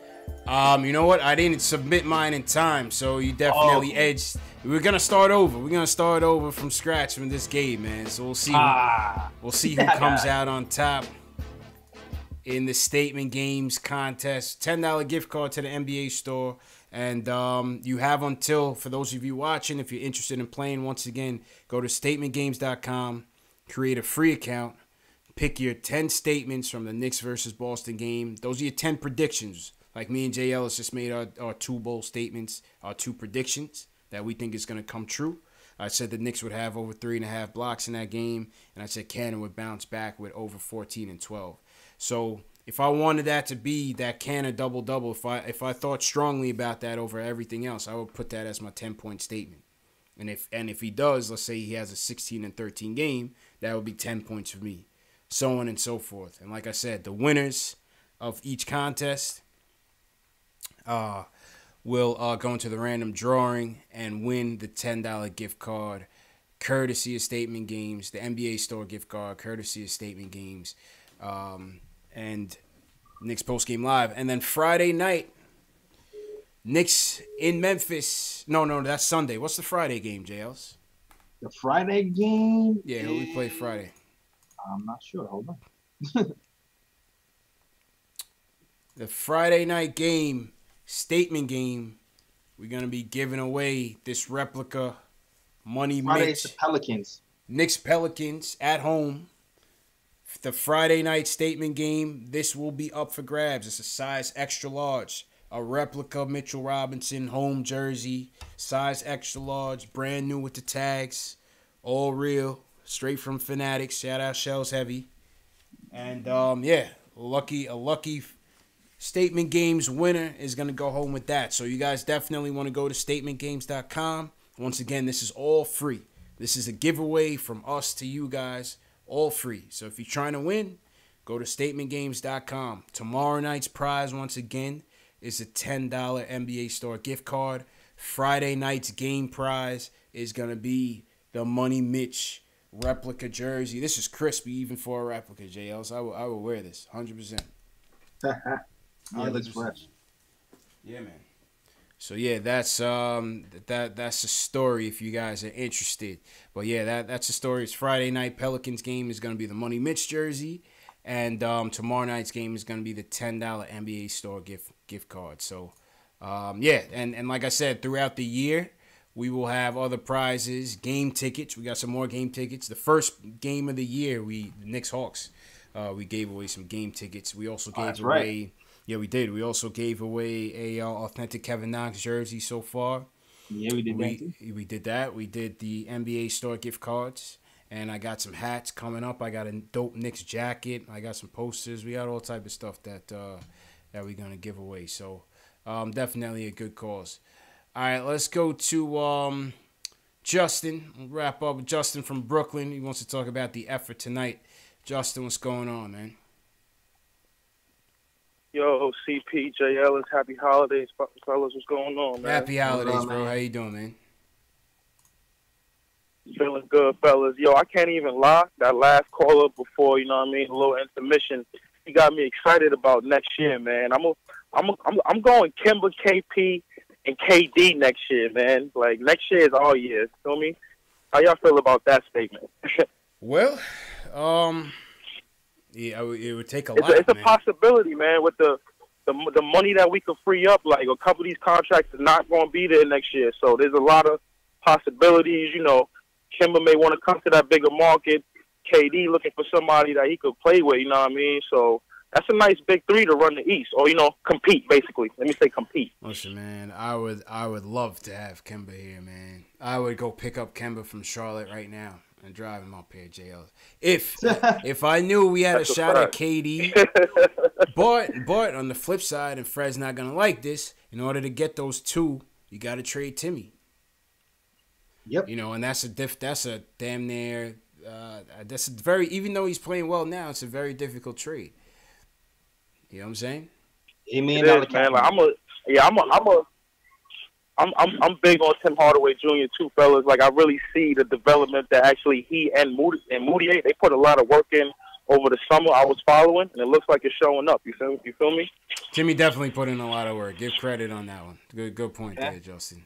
You know what? I didn't submit mine in time, so you definitely edged. We're gonna start over. We're gonna start over from scratch from this game, man. So we'll see. We'll see who comes out on top in the Statement Games contest. $10 gift card to the NBA store, and you have until, for those of you watching, if you're interested in playing, once again, go to StatementGames.com, create a free account, pick your 10 statements from the Knicks versus Boston game. Those are your 10 predictions. Like me and Jay Ellis just made our 2 bold statements, our 2 predictions that we think is going to come true. I said the Knicks would have over 3.5 blocks in that game, and I said Cannon would bounce back with over 14 and 12. So if I wanted that to be that Cannon double-double, if I thought strongly about that over everything else, I would put that as my 10-point statement. And if he does, let's say he has a 16 and 13 game, that would be 10 points for me, so on and so forth. And like I said, the winners of each contest will go into the random drawing and win the $10 gift card courtesy of Statement Games, the NBA store gift card courtesy of Statement Games, and Knicks Postgame Live. And then Friday night, Knicks in Memphis. No, that's Sunday. What's the Friday game, JLs? The Friday game? Yeah, who we play Friday? I'm not sure. Hold on. The Friday night game, Statement Game, we're going to be giving away this replica Money Friday's Mitch. the Pelicans. Knicks Pelicans at home. The Friday night Statement Game, this will be up for grabs. It's a size extra large. A replica Mitchell Robinson home jersey, size extra large, brand new with the tags, all real, straight from Fanatics. Shout out Shells Heavy. And yeah, a lucky Statement Games winner is going to go home with that. So you guys definitely want to go to statementgames.com. Once again, this is all free. This is a giveaway from us to you guys, all free. So if you're trying to win, go to statementgames.com. Tomorrow night's prize, once again, is a $10 NBA Store gift card. Friday night's game prize is going to be the Money Mitch replica jersey. This is crispy even for a replica, JL. So I will wear this 100%. Yeah, it looks fresh. Yeah, man. So yeah, that's that's a story if you guys are interested. But yeah, that's a story. It's Friday night. Pelicans game is going to be the Money Mitch jersey, and tomorrow night's game is going to be the $10 NBA Store gift card. So yeah, and like I said, throughout the year, we will have other prizes, game tickets. We got some more game tickets. The first game of the year, the Knicks Hawks, we gave away some game tickets. We also gave away. Right. Yeah, we did. We also gave away a authentic Kevin Knox jersey so far. Yeah, we did that too. We did that. We did the NBA Store gift cards. And I got some hats coming up. I got a dope Knicks jacket. I got some posters. We got all type of stuff that we're going to give away. So definitely a good cause. All right, let's go to Justin. We'll wrap up with Justin from Brooklyn. He wants to talk about the effort tonight. Justin, what's going on, man? Yo, CP, JL, happy holidays, fellas. What's going on, man? Happy holidays, bro. How you doing, man? Feeling good, fellas. Yo, I can't even lie. That last call up before, you know what I mean, a little intermission, he got me excited about next year, man. I'm going Kemba, KP, and KD next year, man. Like, next year is all year. You feel me? How y'all feel about that statement? Well, yeah, it would take a lot. It's a possibility, man. With the money that we could free up, like a couple of these contracts is not going to be there next year. So there's a lot of possibilities. You know, Kimba may want to come to that bigger market. KD looking for somebody that he could play with. You know what I mean? So that's a nice big three to run the East, or compete basically. Let me say compete. Listen, man, I would love to have Kemba here, man. I would go pick up Kemba from Charlotte right now and drive him up here, JL. If I knew we had a shot at KD, but on the flip side, and Fred's not gonna like this, in order to get those two, you got to trade Timmy. Yep. And that's a damn near that's a very, even though he's playing well now, it's a very difficult trade. You know what I'm saying? It is, man. Like, I'm big on Tim Hardaway Jr. too, fellas. Like, I really see the development that actually he and Moutier, they put a lot of work in over the summer. I was following, and it looks like it's showing up. You feel me? Timmy definitely put in a lot of work. Give credit on that one. Good point there, Justin.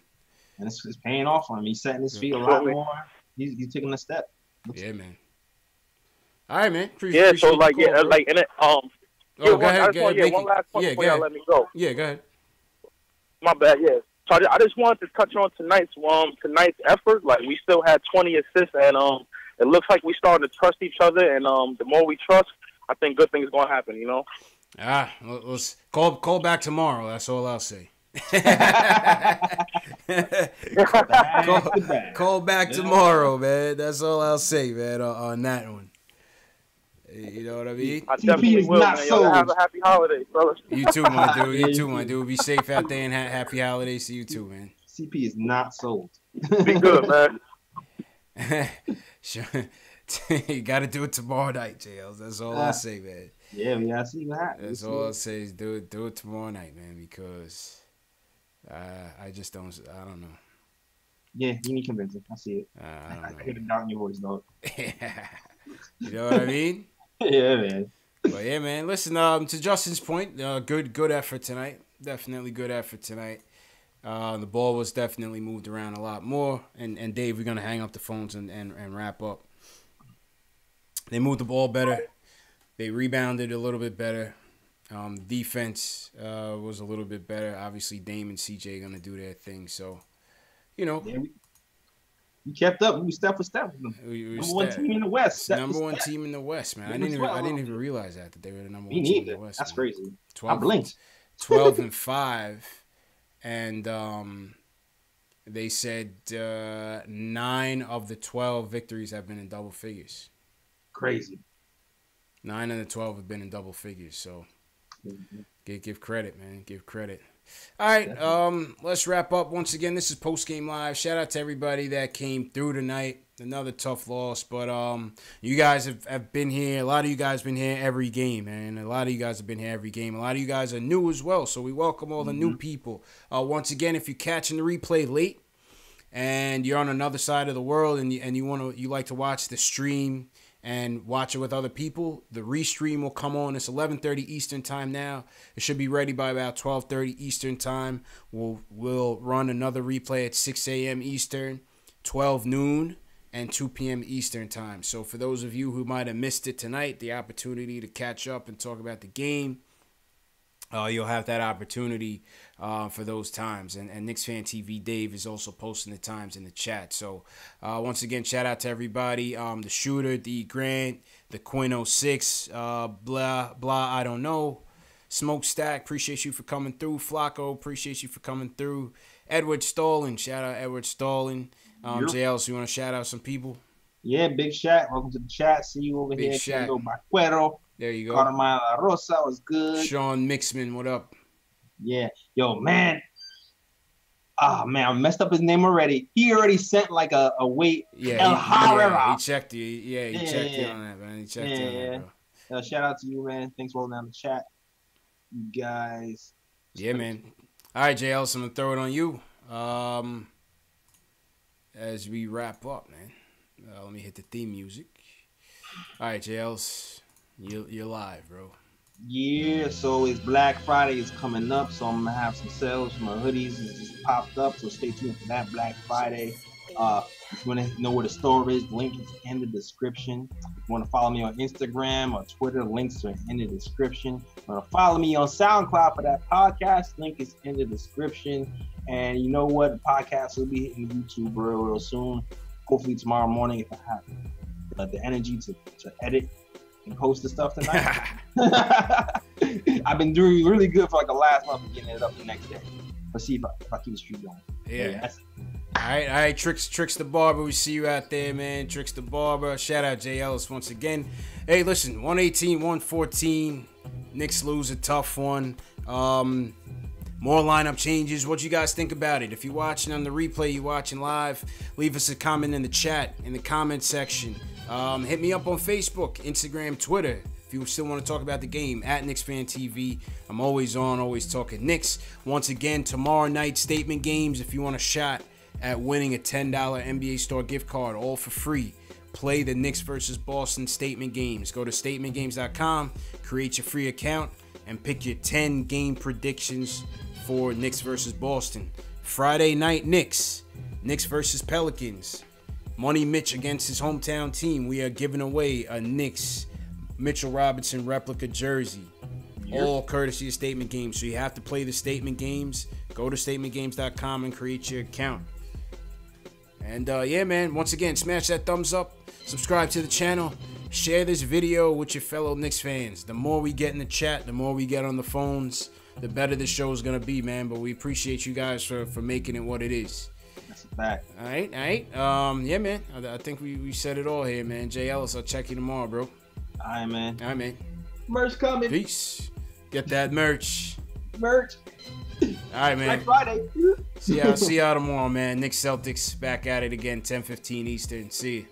And it's paying off on him. He's setting his feet a lot more. He's taking a step. Yeah, man. All right, man. And it, go ahead. One last point before y'all let me go. Yeah, go ahead. My bad, yeah. So I just wanted to touch on tonight's effort. Like, we still had 20 assists, and it looks like we starting to trust each other. And the more we trust, I think good things going to happen. Let's call back tomorrow. That's all I'll say. Call back tomorrow, man. That's all I'll say, man, on that one. You know what I mean? I definitely will, man. Y'all have a happy holiday, fellas. You too, my dude. You too, my dude. Be safe out there and happy holidays to you too, man. CP is not sold. Be good, man. Sure. You got to do it tomorrow night, JLs. That's all I'll say, man. Yeah, we got to see what happens. That's all I'll say is do it tomorrow night, man, because I don't know. Yeah, you need convincing. I see it. I don't know. I hear the doubt in your voice, dog. You know what I mean? Yeah, man. But yeah, man. Listen, to Justin's point, good effort tonight. Definitely good effort tonight. The ball was definitely moved around a lot more. And Dave, we're gonna hang up the phones and wrap up. They moved the ball better. They rebounded a little bit better. Defense was a little bit better. Obviously, Dame and CJ gonna do their thing. So, Yeah, we kept up. We step for step with them. Number one team in the West. Number one team in the West, man. I didn't even realize that they were the number one team in the West. That's crazy. 12, I blinked. 12-5, and they said 9 of the 12 victories have been in double figures. Crazy. 9 of the 12 have been in double figures. So Give credit, man. Give credit. All right, let's wrap up. Once again, this is Post Game Live. Shout out to everybody that came through tonight. Another tough loss, but you guys have been here. A lot of you guys been here every game, man. A lot of you guys have been here every game. A lot of you guys are new as well, so we welcome all the new people. Once again, if you're catching the replay late and you're on another side of the world and you like to watch the stream and watch it with other people, the restream will come on. It's 11:30 Eastern time now. It should be ready by about 12:30 Eastern time. We'll run another replay at 6 a.m. Eastern, 12 noon, and 2 p.m. Eastern time. So for those of you who might have missed it tonight, the opportunity to catch up and talk about the game, you'll have that opportunity for those times. And Knicks Fan TV Dave is also posting the times in the chat. So once again, shout out to everybody. The Shooter, the Grant, the Quinn 06, blah, I don't know. Smokestack, appreciate you for coming through. Flacco, appreciate you for coming through. Edward Stallin, shout out Edward Stallin. JL, so you want to shout out some people? Yeah, Big Shaq. Welcome to the chat. See you over Big here. Shaq. Bacuero. There you go. Carmine La Rosa was good. Sean Mixman, what up? Yeah. Yo, man. Ah, man, I messed up his name already. He already sent like a weight. Yeah, he checked you. Yeah, he checked you on that, man. He checked you on that, bro. Shout out to you, man. Thanks for holding down the chat. You guys. Yeah, man. All right, JL, so I'm going to throw it on you. As we wrap up, man. Let me hit the theme music. All right, JL's, you're live, bro. Yeah, so it's Black Friday is coming up, so I'm gonna have some sales for my hoodies. It just popped up, so stay tuned for that Black Friday. If you want to know where the store is, the link is in the description. If you want to follow me on Instagram or Twitter, links are in the description. If you want to follow me on SoundCloud for that podcast, link is in the description. And you know what? The podcast will be hitting YouTube real soon. Hopefully tomorrow morning if I have the energy to edit and post the stuff tonight. I've been doing really good for like the last month of getting it up the next day. Let's see if I keep the streak going. Yeah. All right, Tricks the Barber. We see you out there, man. Tricks the Barber. Shout out Jay Ellis once again. Hey, listen, 118-114. Knicks lose a tough one. More lineup changes. What you guys think about it? If you're watching on the replay, you're watching live, leave us a comment in the chat, in the comment section. Hit me up on Facebook, Instagram, Twitter. If you still want to talk about the game, at Knicks Fan TV. I'm always on, always talking Knicks. Once again, tomorrow night, statement games. If you want a shot at winning a $10 NBA Store gift card, all for free. Play the Knicks versus Boston statement games. Go to statementgames.com, create your free account, and pick your 10 game predictions for Knicks versus Boston. Friday night, Knicks versus Pelicans. Money Mitch against his hometown team. We are giving away a Knicks Mitchell Robinson replica jersey. All courtesy of Statement Games. So you have to play the Statement Games. Go to statementgames.com and create your account. And yeah, man, once again, smash that thumbs up. Subscribe to the channel. Share this video with your fellow Knicks fans. The more we get in the chat, the more we get on the phones, the better the show is going to be, man. But we appreciate you guys for making it what it is. That's a fact. All right. Yeah, man. I think we said it all here, man. Jay Ellis, I'll check you tomorrow, bro. All right, man. Merch coming. Peace. Get that merch. All right, man. Black Friday. See y'all tomorrow, man. Knicks Celtics back at it again, 10:15 Eastern. See you.